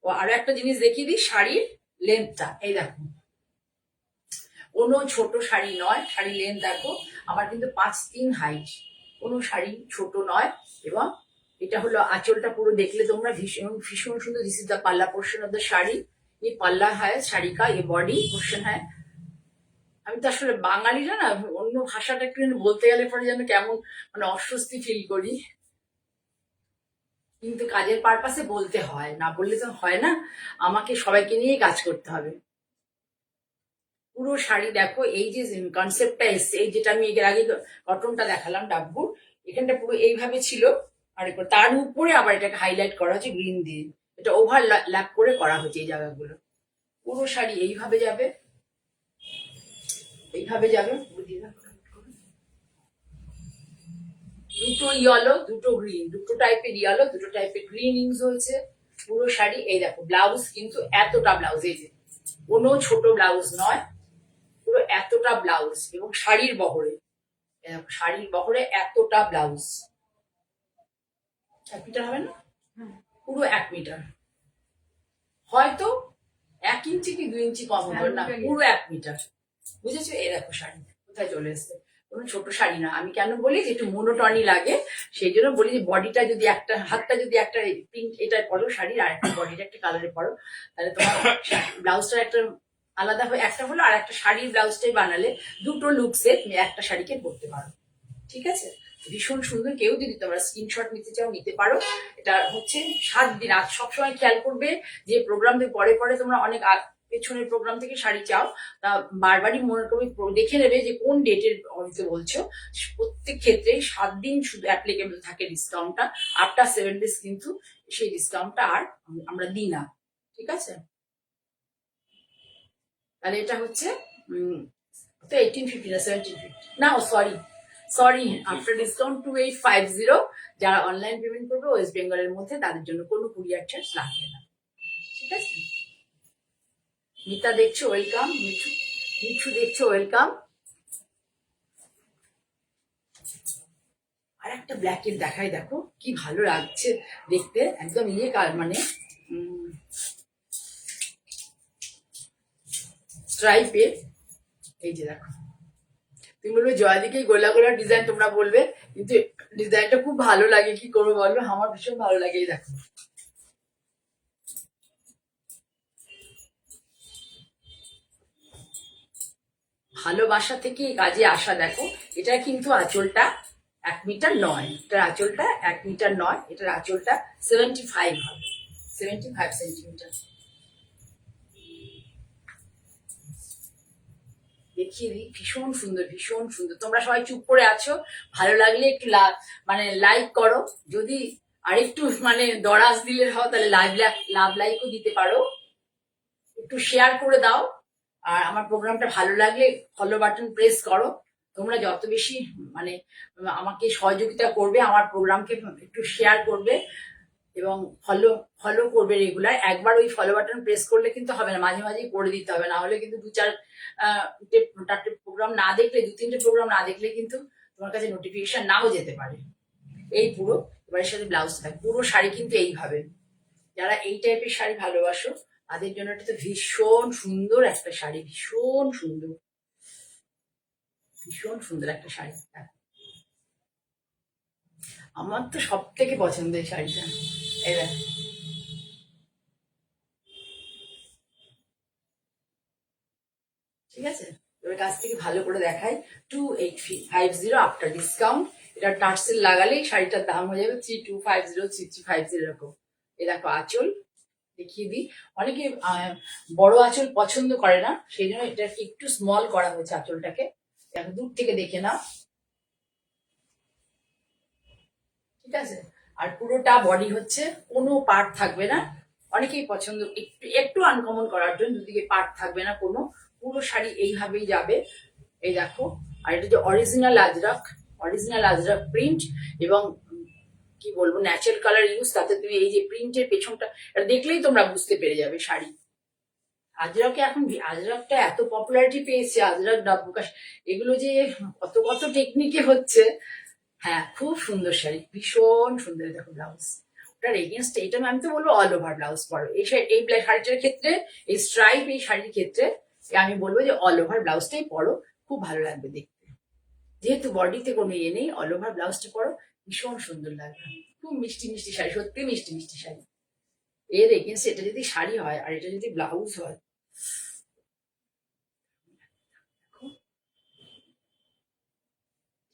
ও আরো একটা জিনিস দেখিয়ে দিই, শাড়ির লেন্থটা এই দেখো, কোনো ছোট শাড়ি নয়, শাড়ির লেন্থ দেখো আমার কিন্তু 5'3" হাইট, কোনো শাড়ি ছোট নয়। এবং এটা হলো আঁচলটা, পুরো দেখলে তোমরা ভীষণ ভীষণ সুন্দর। দিস ইজ দ্য পাল্লা পোর্শন অফ দ্য শাড়ি, ये पल्ला है শাড়ি का, ये बॉडी पोर्शन है। আমি তো আসলে বাঙালিরা না, অন্য ভাষাটা একটু বলতে গেলে পরে যেন কেমন মানে অস্বস্তি ফিল করি, কিন্তু কাজের পারপাসে বলতে হয়, না বললে তো হয় না, আমাকে সবাইকে নিয়ে কাজ করতে হবে। পুরো শাড়ি দেখো, এই যে কনসেপ্টটা এসছে, এই যেটা আমি এর আগে কটনটা দেখালাম ডাব্বুর, এখানটা পুরো এইভাবে ছিল, আর তার উপরে আবার এটাকে হাইলাইট করা হচ্ছে গ্রিন দিয়ে, এটা ওভার ল্যাপ করে করা হচ্ছে এই জায়গাগুলো। পুরো শাড়ি এইভাবে যাবে, এইভাবে যাবে, দুটো ইয়েলো দুটো গ্রিন, দুটো টাইপের ইয়েলো দুটো টাইপের গ্রিন ইউজ হয়েছে পুরো শাড়ি। এই দেখো ব্লাউজ কিন্তু এতটা ব্লাউজ, এই যে কোনো ছোট ব্লাউজ নয়, পুরো এতটা ব্লাউজ, এবং শাড়ির বহরে, শাড়ির বহরে এতটা ব্লাউজ। 1 মিটার হবে না, পুরো 1 মিটার, হয়তো 1 ইঞ্চি কি 2 ইঞ্চি কম হবে না, পুরো 1 মিটার। বুঝেছো? এই দেখো শাড়ি কোথায় চলে এসছে, কোনো ছোট শাড়ি না। আমি কেন বলি যে একটু মোনোটনি লাগে, সেই জন্য বলি যে বডিটা যদি একটা, হাতটা যদি একটা পিঙ্ক এটা পরো শাড়ির, আর একটা বডিটা একটা কালারে পরো, তাহলে তোমার ব্লাউজটা একটা আলাদা হয়ে একটা হলো, আর একটা শাড়ির ব্লাউজটাই বানালে দুটো লুকসে তুমি একটা শাড়িকে পরতে পারো। ঠিক আছে? ভীষণ সুন্দর। কেউ যদি তোমরা স্ক্রিনশট নিতে চাও নিতে পারো। এটা হচ্ছে 7 দিন। আজ সবসময় খেয়াল করবে যে প্রোগ্রাম পরে পরে তোমরা অনেক পেছনের প্রোগ্রাম থেকে শাড়ি চাও, তা বারবারই মনে করবে, দেখে নেবে যে কোন ডেটের অর্থে বলছো। প্রত্যেক ক্ষেত্রে 7 দিন শুধু অ্যাপ্লিকেবল থাকে ডিসকাউন্টটা, আফটার 7 ডেজ কিন্তু সেই ডিসকাউন্টটা আর আমরা দিই না। ঠিক আছে? তাহলে এটা হচ্ছে তো 1850 না 1750 না, সরি আফটার ডিসকাউন্ট 2850। যারা অনলাইন পেমেন্ট করবে ওয়েস্ট বেঙ্গলের মধ্যে, তাদের জন্য কোনো কুরিয়ার চার্জ লাগবে না। ঠিক আছে? মিতা দেখছো, ওয়েলকাম। মিঠু দেখছো, ওয়েলকাম। আর একটা ব্ল্যাকেট দেখাই, দেখো কি ভালো লাগছে দেখতে, একদম ইয়ে মানে স্ট্রাইপের। এই যে দেখো, তুমি বলবে জয়াদিকে গোলা গোলা ডিজাইন, তোমরা বলবে, কিন্তু ডিজাইনটা খুব ভালো লাগে, কি করবো বলবে, আমার ভীষণ ভালো লাগে। এই দেখো, ভালোবাসা থেকে কাজে আসা। দেখো এটা কিন্তু আঁচলটা 1 মিটার নয়, এটার আঁচলটা 1 মিটার নয়, এটার আঁচলটা 75 হবে, 75 সেন্টিমিটার। দেখিয়ে দিই, ভীষণ সুন্দর ভীষণ সুন্দর। তোমরা সবাই চুপ করে আছো, ভালো লাগলে একটু মানে লাইক করো, যদি আরেকটু মানে দরাজ দিলে হও তাহলে লাভ লাইকও দিতে পারো, একটু শেয়ার করে দাও। আর আমার প্রোগ্রামটা ভালো লাগলে ফলো বাটন প্রেস করো। তোমরা যত বেশি মানে আমাকে সহযোগিতা করবে, আমার প্রোগ্রামকে একটু শেয়ার করবে এবং ফলো ফলো করবে রেগুলার। একবার ওই ফলো বাটন প্রেস করলে কিন্তু হবে না, মাঝে মাঝেই করে দিতে হবে, না হলে কিন্তু 2-4 প্রোগ্রাম না দেখলে, 2-3টে প্রোগ্রাম না দেখলে কিন্তু তোমার কাছে নোটিফিকেশন নাও যেতে পারে। এই পুরো এবারের সাথে ব্লাউজ থাকে, পুরো শাড়ি কিন্তু এইভাবে। যারা এই টাইপের শাড়ি ভালোবাসো তাদের জন্য এটা তো ভীষণ সুন্দর একটা শাড়ি, ভীষণ সুন্দর, ভীষণ সুন্দর একটা শাড়ি। আমার তো সব থেকে পছন্দের শাড়িটা। এই দেখ, ঠিক আছে, তোর কাছ থেকে ভালো করে দেখাই। 2850 আফটার ডিসকাউন্ট। এটা টার্সেল লাগালেই শাড়িটার দাম হয়ে যাবে 3250, 3350 এরকম। এই দেখো আঁচল দেখিয়ে দিই। অনেকে বড় আঁচল পছন্দ করে না, সেই জন্য এটাকে একটু স্মল করা হয়েছে আঁচলটাকে। দেখো দূর থেকে দেখে নাও, ঠিক আছে। আর পুরোটা বডি হচ্ছে, কোনো পার্ট থাকবে না। অনেকেই পছন্দ একটু একটু আনকমন করার জন্য দুদিকে পার্ট থাকবে না কোনো, পুরো শাড়ি এইভাবেই যাবে। এই দেখো, আর এটা যে original Ajrak, original Ajrak print, এবং কি বলবো ন্যাচারাল কালার ইউজ, তাতে তুমি এই যে প্রিন্টের পেছনটা এটা দেখলেই তোমরা বুঝতে পেরে যাবে শাড়ি। আজরাকে এখন আজরাকটা এত পপুলারিটি পেয়েছে, আজরাক ডাব্বুকাশ এগুলো যে কত কত টেকনিকে হচ্ছে। হ্যাঁ, খুব সুন্দর শাড়ি, ভীষণ সুন্দর। দেখো ব্লাউজ, ওটার এগেনস্ট এটা আমি তো বলবো অল ওভার ব্লাউজ পরো এই এই শাড়িটার ক্ষেত্রে, এই স্ট্রাইপ এই শাড়ির ক্ষেত্রে আমি বলবো যে অল ওভার ব্লাউজটাই পরো, খুব ভালো লাগবে দেখতে। যেহেতু বডিতে কোনো ইয়ে নেই, অল ওভার ব্লাউজটা পরো, ভীষণ সুন্দর লাগবে। খুব মিষ্টি মিষ্টি শাড়ি, সত্যি মিষ্টি মিষ্টি শাড়ি। এর এগেনস্ট এটা যদি শাড়ি হয় আর এটা যদি ব্লাউজ হয়,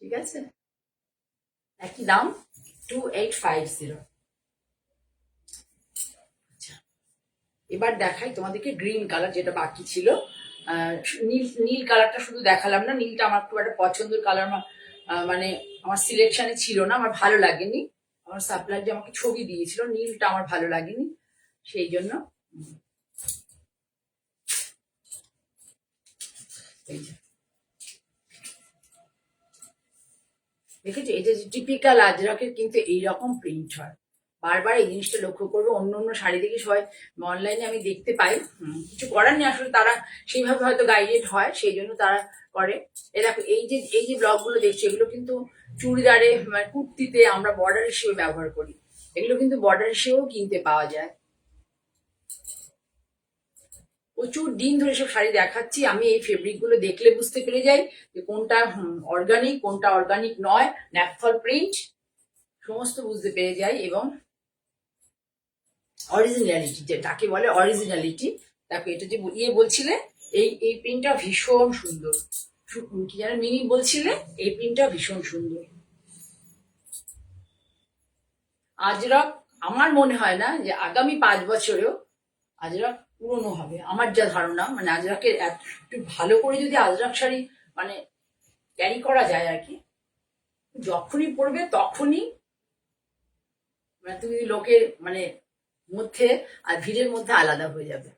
ঠিক আছে, একই দাম 2850। আচ্ছা, এবার দেখাই তোমাদেরকে গ্রিন কালার, যেটা বাকি ছিল। নীল, নীল কালারটা শুধু দেখালাম না, নীলটা আমার খুব একটা পছন্দের কালার, মানে আমার সিলেকশনে ছিল না, আমার ভালো লাগেনি। আমার সাপ্লায়ার যে আমাকে ছবি দিয়েছিল, নীলটা আমার ভালো লাগেনি, সেই জন্য এই যে দেখেছি, এটা যে টিপিক্যাল আজরাকের কিন্তু এইরকম প্রিন্ট হয়। বারবার এই জিনিসটা লক্ষ্য করবো, অন্য অন্য শাড়ি দেখে সবাই অনলাইনে আমি দেখতে পাই, কিছু করার নেই আসলে, তারা সেইভাবে হয়তো গাইডেড হয়, সেই জন্য তারা করে। এ দেখো, এই যে ব্লক গুলো দেখছো, এগুলো কিন্তু চুড়িদারে মানে কুর্তিতে আমরা বর্ডার হিসেবে ব্যবহার করি, এগুলো কিন্তু বর্ডার হিসেবেও কিনতে পাওয়া যায়। প্রচুর দিন ধরে সব শাড়ি দেখাচ্ছি, আমি এই ফেব্রিক গুলো দেখলে বুঝতে পেরে যাই যে কোনটা অর্গানিক, কোনটা অর্গানিক নয়, ন্যাপথল প্রিন্ট, সমস্ত বুঝতে পেরে যাই। এবং অরিজিনালিটি, যেটাকে বলে অরিজিনালিটি, দেখো এটা যে ইয়ে বলছিলে, এই প্রিন্টটা ভীষণ সুন্দর। কি যেন মিনি বলছিলে, এই প্রিন্টটা ভীষণ সুন্দর। আজরক আমার মনে হয় না যে আগামী 5 বছরেও আজরক পুরনো হবে, আমার যা ধারণা, মানে আজরকের একটু ভালো করে যদি আজরক শাড়ি মানে ক্যারি করা যায় আর কি, যখনই পরবে তখনই মানে তুমি লোকের মানে মধ্যে আর ভিড়ের মধ্যে আলাদা হয়ে যাবে।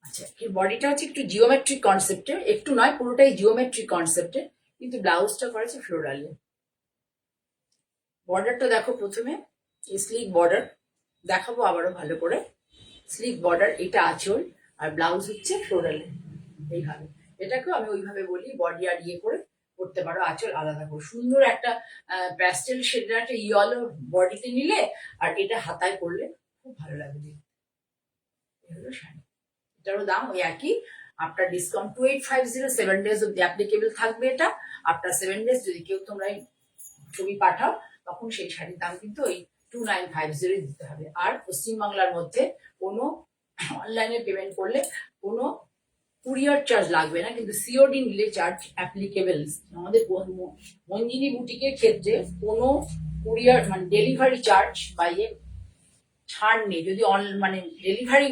আচ্ছা, এর বডিটা হচ্ছে একটু জিওমেট্রিক কনসেপ্টে, একটু নয় পুরোটাই জিওমেট্রিক কনসেপ্টে, কিন্তু ব্লাউজটা করেছে ফ্লোরালে। বর্ডারটা দেখো প্রথমে, স্লিক বর্ডার, দেখাবো আবারও ভালো করে। স্লিক বর্ডার, এটা আঁচল, আর ব্লাউজ হচ্ছে ফ্লোরালে এইভাবে। এটাকেও আমি ওইভাবে বলি, বডি আর ইয়ে করে করতে পারো, আঁচল আলাদা করে সুন্দর একটা প্যাস্টেল শেডের একটা ইয়েলো বডিতে নিলে, আর এটা হাতায় করলে খুব ভালো লাগবে। এই হলো শাড়ি, এটারও দাম ওই একই। আফটার ডিসকাউন্ট 2850, 7 days অব্দি অ্যাপ্লিকেবল থাকবে এটা। আফটার 7 days যদি কেউ তোমরা ছবি পাঠাও, তখন সেই শাড়ির দাম কিন্তু ওই 2950 দিতে হবে। আর পশ্চিমবাংলার মধ্যে কোনো অনলাইনে পেমেন্ট করলে কোনো কুরিয়ার চার্জ লাগবে না, কিন্তু সিওডি নিলে চার্জ অ্যাপ্লিকেবল। আমাদের মঞ্জিনী বুটিকের ক্ষেত্রে কোনো কুরিয়ার মানে ডেলিভারি চার্জ বা ইয়ে ছাড় নেই। যদি মানে ডেলিভারি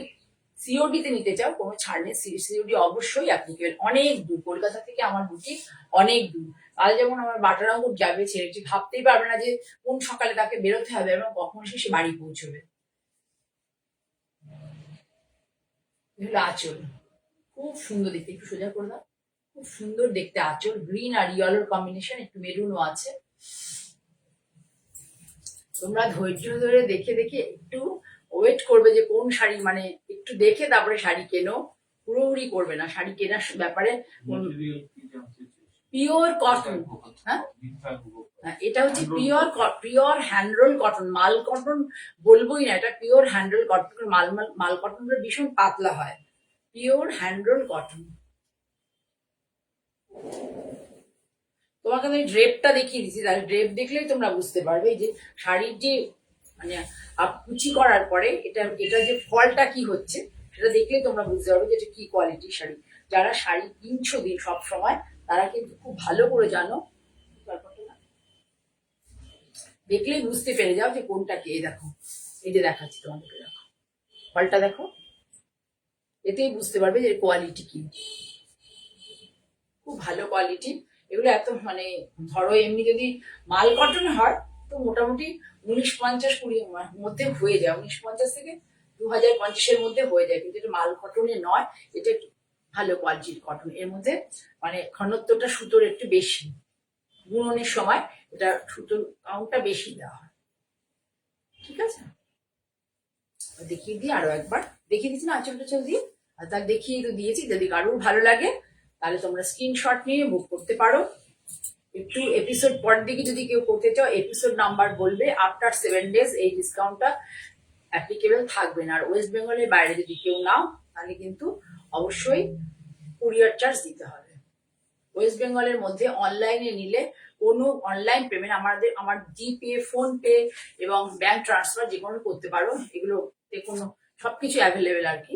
সিওডি তে নিতে চাও, কোনো ছাড় নেই, সিওডি অবশ্যই অ্যাপ্লিকেবল। অনেক দূর, কলকাতা থেকে আমার বুটিক অনেক দূর। কাল যেমন আমার বাটারাঙ্গুর যাবে ছেলেটি, ভাবতেই পারবে না যে কোন সকালে তাকে বেরোতে হবে এবং কখন সে বাড়ি পৌঁছবে। এগুলো আঁচল, খুব সুন্দর দেখতে, একটু সোজা করে দাও, খুব সুন্দর দেখতে আঁচল, গ্রিন আর ইয়েলোর কম্বিনেশন, একটু মেরুনও আছে। তোমরা ধৈর্য ধরে দেখে দেখে একটু ওয়েট করবে যে কোন শাড়ি, মানে একটু দেখে তারপরে শাড়ি কেনো, পুরোপুরি করবে না শাড়ি কেনার ব্যাপারে। পিওর কটন, হ্যাঁ এটা হচ্ছে পিওর পিওর হ্যান্ডরোল কটন, মাল কটন বলবোই না, এটা পিওর হ্যান্ডরোল কটন। মাল কটন গুলো ভীষণ পাতলা হয়, পিওর হ্যান্ডরোল কটন। তোমাকে আমি ড্রেপটা দেখিয়ে দিচ্ছি, তাহলে ড্রেপ দেখলেই তোমরা বুঝতে পারবে যে শাড়ির যে মানে কুচি করার পরে এটা যে ফলটা কি হচ্ছে সেটা দেখলেই তোমরা বুঝতে পারবে যে এটা কি কোয়ালিটির শাড়ি। যারা শাড়ি কিনছো দিন সব সময় তারা কিন্তু খুব ভালো করে জানো, দেখলেই বুঝতে পেরে যাও যে কোনটা কে। দেখো এই যে দেখাচ্ছি তোমাদেরকে, দেখো ফলটা দেখো, এতেই বুঝতে পারবে যে কোয়ালিটি কি, খুব ভালো কোয়ালিটি। এগুলো এত মানে ধরো এমনি যদি মাল কটন হয় তো মোটামুটি 1950-20 মধ্যে হয়ে যায়, 1950 থেকে 2050-এর মধ্যে হয়ে যায়, কিন্তু এটা মাল কটনে নয়, এটা একটু ভালো কোয়ালিটির কটন। এর মধ্যে মানে ঘনত্বটা সুতোর একটু বেশি, বুননের সময় এটা সুতোর কাউন্টটা বেশি দেওয়া হয়। ঠিক আছে, দেখিয়ে দিই আরো একবার, দেখিয়ে দিচ্ছি না আঁচল টাচল দিয়ে, আর তার দেখিয়ে তো দিয়েছি। যদি কারোর ভালো লাগে তাহলে তোমরা স্ক্রিনশট নিয়ে বুক করতে পারো। একটু এপিসোড পর দিকে যদি কেউ করতে চাও এপিসোড নাম্বার বলবে, আফটার 7 days এই ডিসকাউন্টটা অ্যাপ্লিকেবল থাকবে না। আর ওয়েস্ট বেঙ্গলের বাইরে যদি কেউ নাও তাহলে কিন্তু অবশ্যই কুরিয়ার চার্জ দিতে হবে। ওয়েস্ট বেঙ্গলের মধ্যে অনলাইনে নিলে কোনো অনলাইন পেমেন্ট আমার জিপে, ফোন পে এবং ব্যাংক ট্রান্সফার যে কোনো করতে পারো, এগুলোতে কোনো সবকিছু অ্যাভেলেবেল আর কি।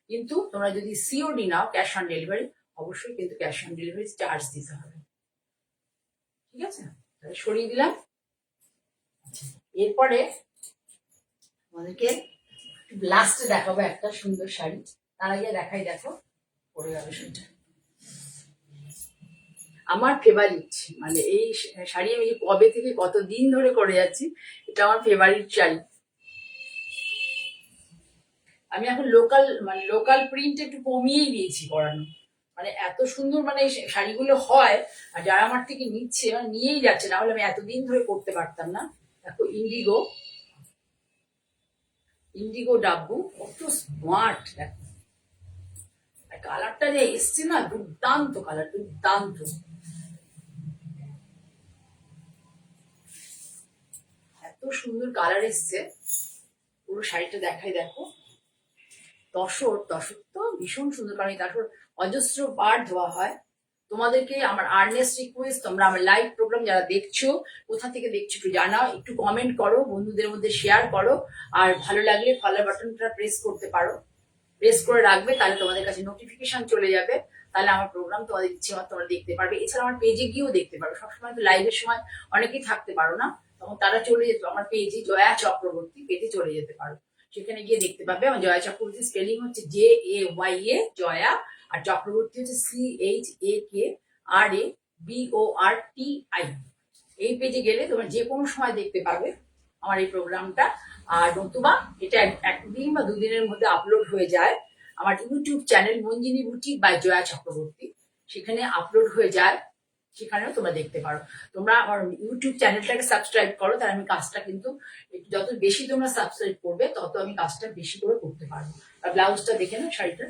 কিন্তু তোমরা যদি COD now, cash on delivery, অবশ্যই কিন্তু ক্যাশ অন ডেলিভারি চার্জ দিতে হবে। ঠিক আছে, তাহলে সরিয়ে দিলাম। এরপরে আমাদেরকে লাস্টে দেখাবো একটা সুন্দর শাড়ি, তার আগে দেখাই, দেখো পরে গেল সেটা আমার ফেভারিট, মানে এই শাড়ি আমি কবে থেকে কতদিন ধরে করে যাচ্ছি, এটা আমার ফেভারিট শাড়ি। আমি এখন লোকাল প্রিন্ট একটু কমিয়েই দিয়েছি পরানো, মানে এত সুন্দর মানে শাড়িগুলো হয়, আর যারা আমার থেকে নিচ্ছে মানে নিয়েই যাচ্ছে, না হলে আমি এতদিন ধরে করতে পারতাম না। দেখো ইন্ডিগো ডাব্বু, কত স্মার্ট দেখো, কালারটা যে এসছে না, দুর্দান্ত কালার, দুর্দান্ত। এত সুন্দর কালার এসছে, পুরো শাড়িটা দেখাই, দেখো তসর তো ভীষণ সুন্দর, কারণ এই তসর অজস্র বার ধোয়া হয়। তোমাদেরকে আমার আর্নেস্ট রিকোয়েস্ট, তোমরা আমার লাইভ প্রোগ্রাম যারা দেখছো, কোথা থেকে দেখছো একটু জানাও, একটু কমেন্ট করো, বন্ধুদের মধ্যে শেয়ার করো, আর ভালো লাগলে ফলো বাটনটা প্রেস করতে পারো, প্রেস করে রাখবে, তাহলে তোমাদের কাছে নোটিফিকেশন চলে যাবে, তাহলে আমার প্রোগ্রাম তোমাদের ইচ্ছে মতো তোমরা দেখতে পারবে। এছাড়া আমার পেজে গিয়েও দেখতে পারো, সবসময় তো লাইভের সময় অনেকেই থাকতে পারো না, তখন তারা চলে যেত আমার পেজে, জয়া চক্রবর্তী পেজে চলে যেতে পারো, সেখানে গিয়ে দেখতে পাবে। আমার জয়া চক্রবর্তী স্পেলিং হচ্ছে JAYA জয়া, আর চক্রবর্তী হচ্ছে CHAKRABORTI। এই পেজে গেলে তোমরা যে কোনো সময় দেখতে পাবে আমার এই প্রোগ্রামটা। আর নতুবা এটা একদিন বা দুদিনের মধ্যে আপলোড হয়ে যায় আমার YouTube channel Manjini boutique by Jaya Chakraborty, সেখানে আপলোড হয়ে যায়, সেখানেও তোমরা দেখতে পারো। তোমরা আমার ইউটিউব চ্যানেলটাকে সাবস্ক্রাইব করো, তাহলে আমি কাজটা কিন্তু যত বেশি তোমরা সাবস্ক্রাইব করবে তত আমি কাজটা বেশি করে করতে পারবো। আর ব্লাউজটা দেখে না শাড়িটা,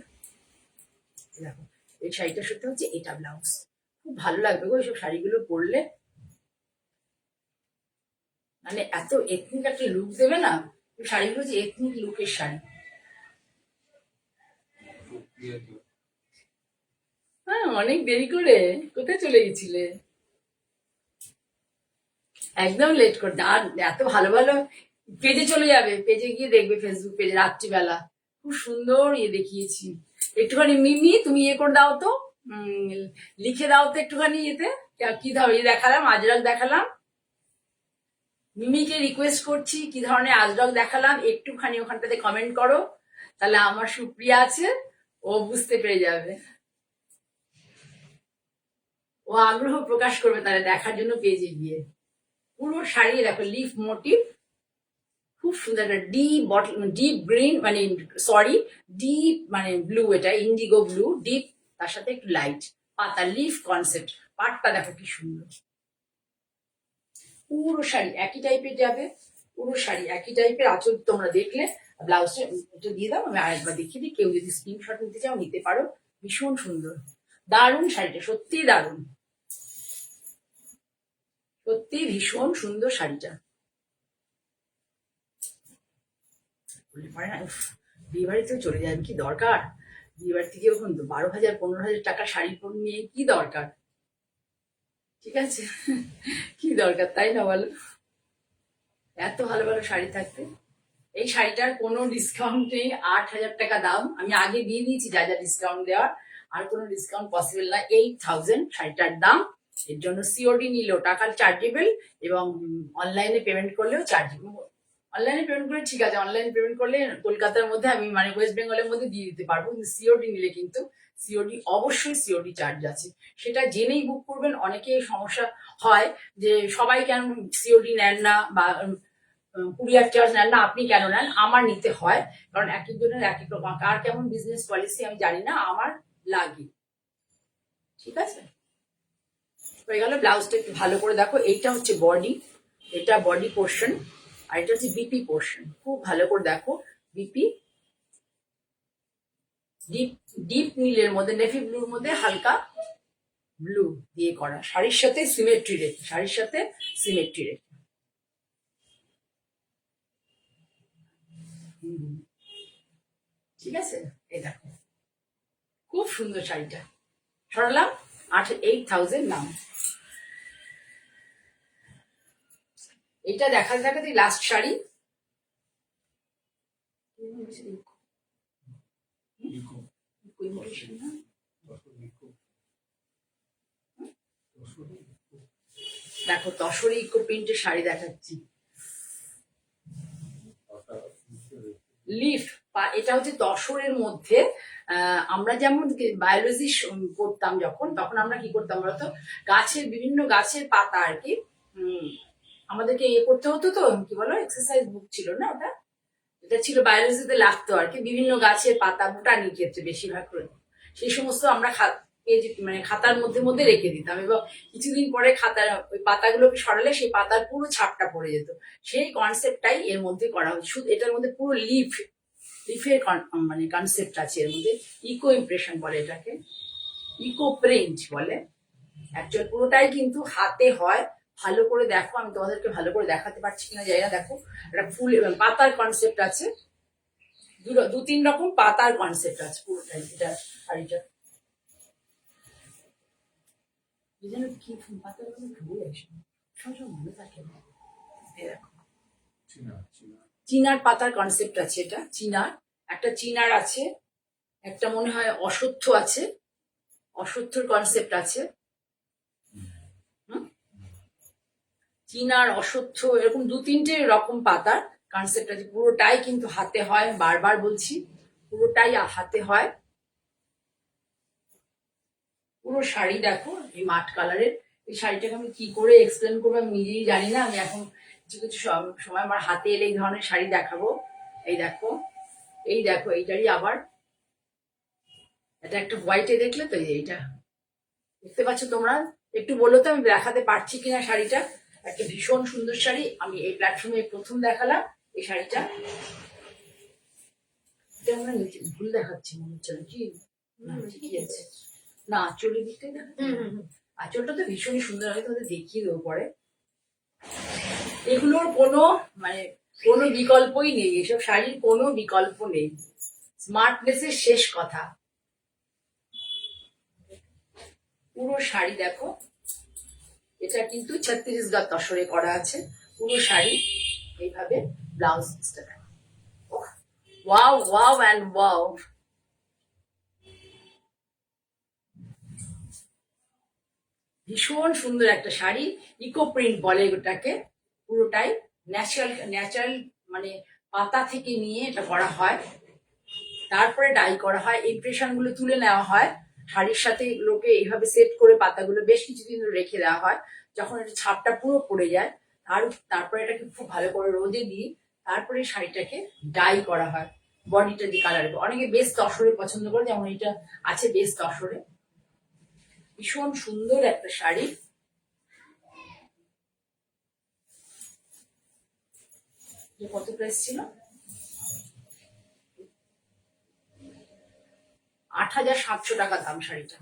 দেখো এই শাড়িটার সাথে হচ্ছে এটা ব্লাউজ, খুব ভালো লাগবে গো এইসব শাড়িগুলো পরলে, মানে এত এথনিক একটা লুক দেবে না শাড়িগুলো, যে এথনিক লুকের শাড়ি। হ্যাঁ, অনেক দেরি করে কোথায় চলে গেছিলে? একদম লেট করতে, আর এত ভালো ভালো পেজে চলে যাবে, পেজে গিয়ে দেখবে, ফেসবুক পেজে রাত্রিবেলা খুব সুন্দর দেখিয়েছি। একটুখানি মিমি তুমি করে দাও তো, লিখে দাও তো একটুখানি কি ধরনের দেখালাম, আজরাক দেখালাম, মিমিকে রিকোয়েস্ট করছি কি ধরনের আজরাক দেখালাম, একটুখানি ওখানটাতে কমেন্ট করো, তাহলে আমার সুপ্রিয়া আছে, ও বুঝতে পেরে যাবে, ও আগ্রহ প্রকাশ করবে তাহলে দেখার জন্য পেজে গিয়ে। পুরো শাড়ি দেখো লিফ মোটিভ, খুব সুন্দর একটা ডিপ গ্রিন, মানে সরি ডিপ মানে ব্লু, এটা ইন্ডিগো ব্লু ডিপ, তার সাথে একটু লাইট পাতা লিফ কনসেপ্ট। পাটটা দেখো কি সুন্দর, পুরো শাড়ি একই টাইপের যাবে, পুরো শাড়ি একই টাইপের। আঁচল তোমরা দেখলে, ব্লাউজটা একটু দিয়ে দাও, আমি আরেকবার দেখিয়ে দিই, কেউ যদি স্ক্রিনশট নিতে চাও নিতে পারো, ভীষণ সুন্দর, দারুণ শাড়িটা, সত্যি দারুণ, সত্যি ভীষণ সুন্দর শাড়িটা। বিয়ে বাড়িতেও চলে যাবে, কি দরকার, বিয়ে বাড়ি থেকে ওরকম 12,000 15,000 টাকা শাড়ি পরে নিয়ে কি দরকার। ঠিক আছে? কি দরকার তাই না বলো? এত ভালো ভালো শাড়ি থাকতে। এই শাড়িটার কোনো ডিসকাউন্ট নেই, 8,000 টাকা দাম। আমি আগে দিয়ে দিয়েছি যা যা ডিসকাউন্ট দেওয়ার, আর কোনো ডিসকাউন্ট পসিবল না। 8,000 শাড়িটার দাম। এর জন্য সিওডি নিলেও টাকা চার্জেবল, এবং অনলাইনে পেমেন্ট করলেও চার্জেবল। অনলাইনে পেমেন্ট করলে ঠিক আছে, অনলাইনে পেমেন্ট করলে কলকাতার মধ্যে আমি মানে ওয়েস্ট বেঙ্গলের মধ্যে দিয়ে দিতে পারবো, কিন্তু সিওডি নিলে কিন্তু সিওডি অবশ্যই সিওডি চার্জ আছে। সেটা জেনেই বুক করবেন। অনেকে সমস্যা হয় যে সবাই কেন সিওডি নেন না বা কুরিয়ার চার্জ নেন না, আপনি কেন নেন? আমার নিতে হয়, কারণ এক একজনের এক এক রকম, কার কেমন বিজনেস পলিসি আমি জানি না, আমার লাগে। ঠিক আছে, হয়ে গেল। ব্লাউজটা একটু ভালো করে দেখো। এইটা হচ্ছে বডি, এটা বডি পোর্শন, আর এটা হচ্ছে বিপি পোর্শন। খুব ভালো করে দেখো। বিপি ডিপ ডিপ নীলের মধ্যে, নেভি ব্লুর মধ্যে হালকা ব্লু দিয়ে করা, শাড়ির সাথে সিমেট্রি রেখে, শাড়ির সাথে সিমেট্রি রেখে। ঠিক আছে, এই দেখো খুব সুন্দর শাড়িটা। সরালাম, 8,000 নাম। এটা দেখাতে দেখাতে লাস্ট শাড়ি। দেখো তসরে ইকো প্রিন্টের শাড়ি দেখাচ্ছি, লিফ। এটা হচ্ছে তসরের মধ্যে। আমরা যেমন বায়োলজি পড়তাম যখন, তখন আমরা কি করতাম বলতো, গাছের বিভিন্ন গাছের পাতা আর কি আমাদেরকে ইয়ে করতে হতো। তো কি বলো, এক্সারসাইজ বুক ছিল না ওটা, এটা ছিল বায়োলজিতে লাগতো আর কি। বিভিন্ন গাছের পাতা, বোটানি ক্ষেত্রে বেশিরভাগ করে সেই সমস্ত আমরা মানে খাতার মধ্যে মধ্যে রেখে দিতাম, এবং কিছুদিন পরে খাতার ওই পাতাগুলোকে সরালে সেই পাতার পুরো ছাপটা পড়ে যেত। সেই কনসেপ্টটাই এর মধ্যে করা হচ্ছে। শুধু এটার মধ্যে পুরো লিফের মানে কনসেপ্ট আছে এর মধ্যে। ইকো ইমপ্রেশন বলে এটাকে, ইকো প্রিন্ট বলে। অ্যাকচুয়াল পুরোটাই কিন্তু হাতে হয়। ভালো করে দেখো, আমি তোমাদেরকে ভালো করে দেখাতে পারছি কিনা জানি না। দেখো একটা ফুল পাতার কনসেপ্ট আছে, দু তিন রকম পাতার কনসেপ্ট আছে পুরোটাই এটা শাড়িটা। যেন কি পাতার ভুল আসে, সবসময় মনে থাকে না। দেখো চিনার পাতার কনসেপ্ট আছে, এটা চিনার, একটা চিনার আছে, একটা মনে হয় অশ্বত্থ আছে, অশ্বত্থর কনসেপ্ট আছে। চিনার, অশ্বত্থ, এরকম দু তিনটে রকম পাতার কনসেপ্ট আছে। পুরোটাই কিন্তু হাতে হয়, বারবার বলছি, পুরোটাই হাতে হয়। পুরো শাড়ি দেখো এই মাঠ কালারের। এই শাড়িটাকে আমি কি করে এক্সপ্লেন করবো আমি নিজেই জানি না। আমি এখন কিছু কিছু সময় আমার হাতে এলে এই ধরনের শাড়ি দেখাবো। এই দেখো, এই দেখো, এইটারই আবার এটা একটা হোয়াইটে দেখলে তো, এইটা দেখতে পাচ্ছ তোমরা? একটু বলো তো আমি দেখাতে পারছি কিনা শাড়িটা। একটা ভীষণ সুন্দর শাড়ি, আমি এই প্ল্যাটফর্মে প্রথম দেখালাম এই শাড়িটা। এটা আমরা নিচে ভুল দেখাচ্ছি মনে হচ্ছে, কি ঠিকই আছে না? আঁচলের দিকটাই দেখা, আঁচলটা তো ভীষণই সুন্দর, আমি তোমাদের দেখিয়ে দেবো পরে। এগুলোর কোনো মানে কোনো বিকল্পই নেই, এসব শাড়ির কোনো বিকল্প নেই। স্মার্টনেসের শেষ কথা। পুরো শাড়ি দেখো, এটা কিন্তু ছত্তিশগড় তসরে করা আছে। পুরো শাড়ি এইভাবে, ব্লাউজটা দেখো, ওয়াও ওয়াও অ্যান্ড ওয়াও। ভীষণ সুন্দর একটা শাড়ি, ইকো প্রিন্ট বলে ওটাকে। পুরোটাই ন্যাচারাল মানে পাতা থেকে নিয়ে এটা করা হয়, তারপরে ডাই করা হয়, ইমপ্রেশন গুলো তুলে নেওয়া হয় শাড়ির সাথে। লোকে এইভাবে সেট করে পাতাগুলো বেশ কিছুদিন ধরে রেখে দেওয়া হয়। যখন এটা ছাপটা পুরো পড়ে যায়, তারপরে এটাকে খুব ভালো করে রোদে দিয়ে তারপরে শাড়িটাকে ডাই করা হয়। বডিটা দিয়ে কালার, অনেকে বেশ তসরে পছন্দ করে, যেমন এটা আছে বেশ তসরে। ভীষণ সুন্দর একটা শাড়ি। কত প্রাইস ছিল? 8,700 টাকা দাম শাড়িটা,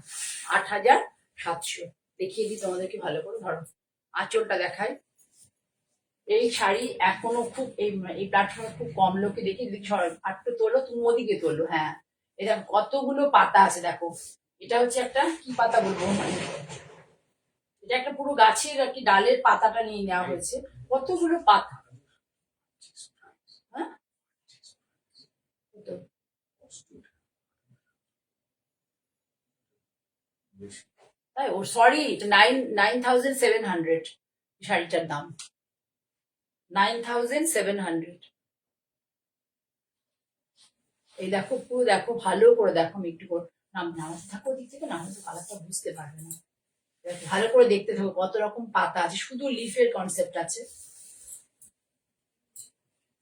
8,700। দেখিয়ে দিই তোমাদেরকে ভালো করে, ধরো আঁচলটা দেখায়। এই শাড়ি এখনো খুব এই প্ল্যাটফর্মে খুব কম লোকে দেখি। একটু তোলো, তুমি ওদিকে তোলো। হ্যাঁ, এটা কতগুলো পাতা আছে দেখো। এটা হচ্ছে একটা কি পাতা বলবো, এটা একটা পুরো গাছের আর কি ডালের পাতাটা নিয়ে নেওয়া হয়েছে। কতগুলো পাতা, হ্যাঁ তাই ও সরি, এটা 9,700 শাড়িটার দাম, 9,700। এই দেখো পুরো দেখো, ভালো করে দেখো, আমি একটু করে নামাতে থাকো দিক থেকে, না হলে কালারটা বুঝতে পারবে না। ভালো করে দেখতে থাকো কত রকম পাতা আছে, শুধু লিফের কনসেপ্ট আছে।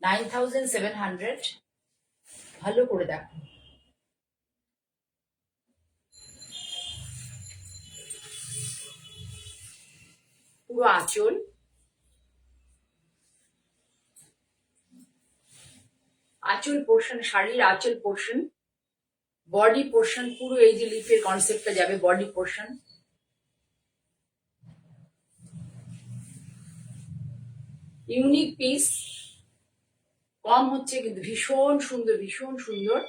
9,700, ভালো করে দেখো। পুরো আঁচল, আঁচল পোর্শন, শাড়ির আঁচল পোর্শন, বডি পোর্শন, পুরো এই যে লিফের কনসেপ্টটা যাবে বডি পোর্শন। ইউনিক পিস, কম হচ্ছে কিন্তু ভীষণ সুন্দর, ভীষণ সুন্দর।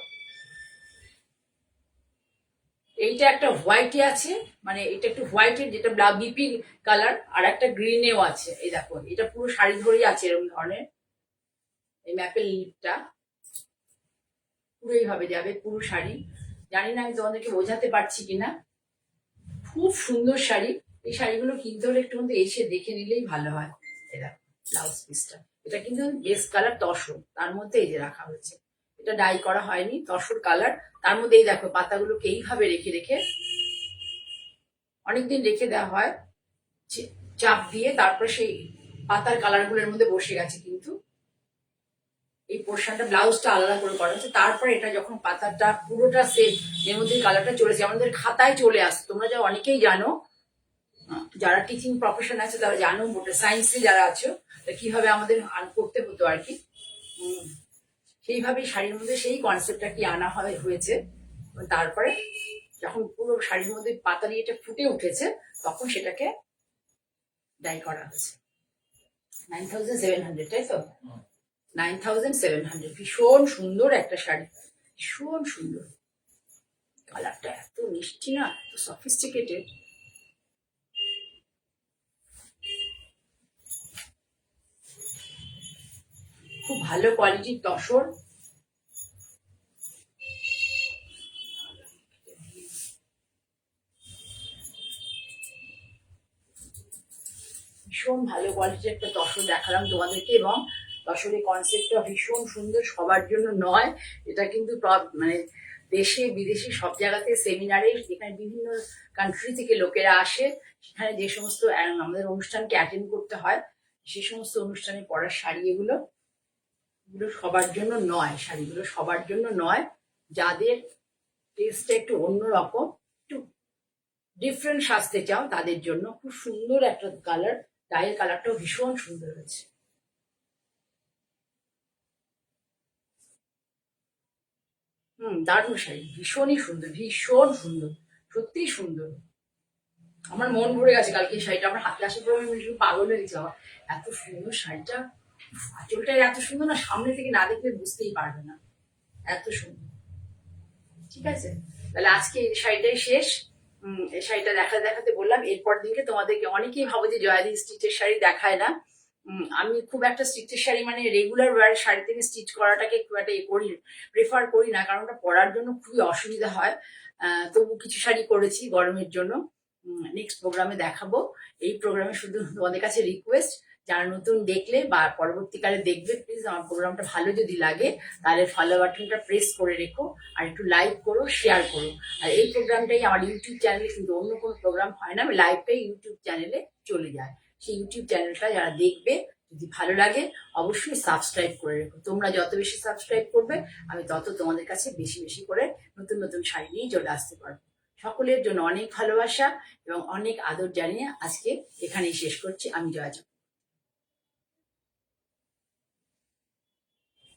এইটা একটা হোয়াইটে আছে, মানে এটা একটু হোয়াইটের যেটা বিপি কালার, আর একটা গ্রিনেও আছে। এই দেখো এটা পুরো শাড়ি ধরেই আছে এরকম ধরনের। এই ম্যাপেল লিপটা পুরো এইভাবে যাবে পুরো শাড়ি। জানি না আমি তোমাদেরকে বোঝাতে পারছি কিনা, খুব সুন্দর শাড়ি। এই শাড়িগুলো কিনতে হলে একটু মধ্যে এসে দেখে নিলেই ভালো হয়। এটা ব্লাউজ পিসটা, এটা কিন্তু বেস্ট কালার তসর, তার মধ্যে এই যে রাখা হয়েছে, এটা ডাই করা হয়নি, তসর কালার। তার মধ্যে এই দেখো পাতাগুলোকে এইভাবে রেখে রেখে অনেকদিন রেখে দেওয়া হয় চাপ দিয়ে, তারপরে সেই পাতার কালার গুলোর মধ্যে বসে গেছে। কিন্তু এই পোর্শনটা ব্লাউজটা আলাদা করে করা হচ্ছে, তারপরে এটা যখন পাতাটা পুরোটা সেম এর মধ্যে কালারটা চলেছে, আমাদের খাতায় চলে আসছে। তোমরা যা অনেকেই জানো, যারা টিচিং প্রফেশন আছে তারা জানো, মোটে সায়েন্সে যারা আছো, কিভাবে আমাদের করতে হতো আর কি। সেইভাবেই শাড়ির মধ্যে সেই কনসেপ্টটা কি আনা হয়েছে। তারপরে যখন পুরো শাড়ির মধ্যে পাতা দিয়ে এটা ফুটে উঠেছে, তখন সেটাকে ডাই করা হয়েছে। 9,700, তাই তো? 9,700, ভীষণ সুন্দর একটা শাড়ি, ভীষণ সুন্দর। কালারটা এত মিষ্টি না, এত সফিস্টিকেটেড। খুব ভালো কোয়ালিটির তসর। ভীষণ ভালো কোয়ালিটির একটা তসর দেখালাম তোমাদেরকে, এবং তসরের কনসেপ্টটা ভীষণ সুন্দর, সবার জন্য নয়। এটা কিন্তু মানে দেশে বিদেশে সব জায়গাতে সেমিনারে, যেখানে বিভিন্ন কান্ট্রি থেকে লোকেরা আসে, সেখানে যে সমস্ত আমাদের অনুষ্ঠানকে অ্যাটেন্ড করতে হয়, সে সমস্ত অনুষ্ঠানে পরার শাড়ি এগুলো সবার জন্য নয়। শাড়িগুলো সবার জন্য নয়, যাদের টেস্টটা একটু অন্যরকম, একটু ডিফারেন্ট সাজতে চাও তাদের জন্য। খুব সুন্দর একটা কালার, ডায়ের কালারটাও ভীষণ সুন্দর হয়েছে। দারুণ শাড়ি, ভীষণই সুন্দর, ভীষণ সুন্দর, সত্যিই সুন্দর। আমার মন ভরে গেছে কালকে এই শাড়িটা আমার হাতে আসার পর, আমি পাগল হয়ে গেছি। এত সুন্দর শাড়িটা, আঁচলটা এত সুন্দর না, সামনে থেকে না দেখলে বুঝতেই পারবে না, এত সুন্দর। ঠিক আছে, তাহলে আজকে এই শাড়িটাই শেষ। এই শাড়িটা দেখাতে দেখাতে বললাম, এরপর দিনকে তোমাদেরকে, অনেকেই ভাবো যে জয়াদি স্টিচের শাড়ি দেখায় না। আমি খুব একটা স্টিচের শাড়ি, মানে রেগুলার ওয়ার শাড়ি থেকে স্টিচ করাটাকে খুব একটা করি, প্রেফার করি না, কারণ ওটা পরার জন্য খুবই অসুবিধা হয়। তবু কিছু শাড়ি করেছি গরমের জন্য, নেক্সট প্রোগ্রামে দেখাবো। এই প্রোগ্রামে শুধু তোমাদের কাছে রিকোয়েস্ট, যারা নতুন দেখলে বা পরবর্তীকালে দেখবে, প্লিজ আমার প্রোগ্রামটা ভালো যদি লাগে তাহলে ফলো বাটনটা প্রেস করে রেখো, আর একটু লাইক করো, শেয়ার করো। আর এই প্রোগ্রামটাই আমার ইউটিউব চ্যানেলে, কিন্তু অন্য কোনো প্রোগ্রাম হয় না, আমি লাইভটাই ইউটিউব চ্যানেলে চলে যায়। সেই ইউটিউব চ্যানেলটা যারা দেখবে, যদি ভালো লাগে অবশ্যই সাবস্ক্রাইব করে রেখো। তোমরা যত বেশি সাবস্ক্রাইব করবে, আমি তত তোমাদের কাছে বেশি বেশি করে নতুন নতুন শাড়ি নিয়ে চলে আসতে পারবো। সকলের জন্য অনেক ভালোবাসা এবং অনেক আদর জানিয়ে আজকে এখানেই শেষ করছি। আমি জয়া।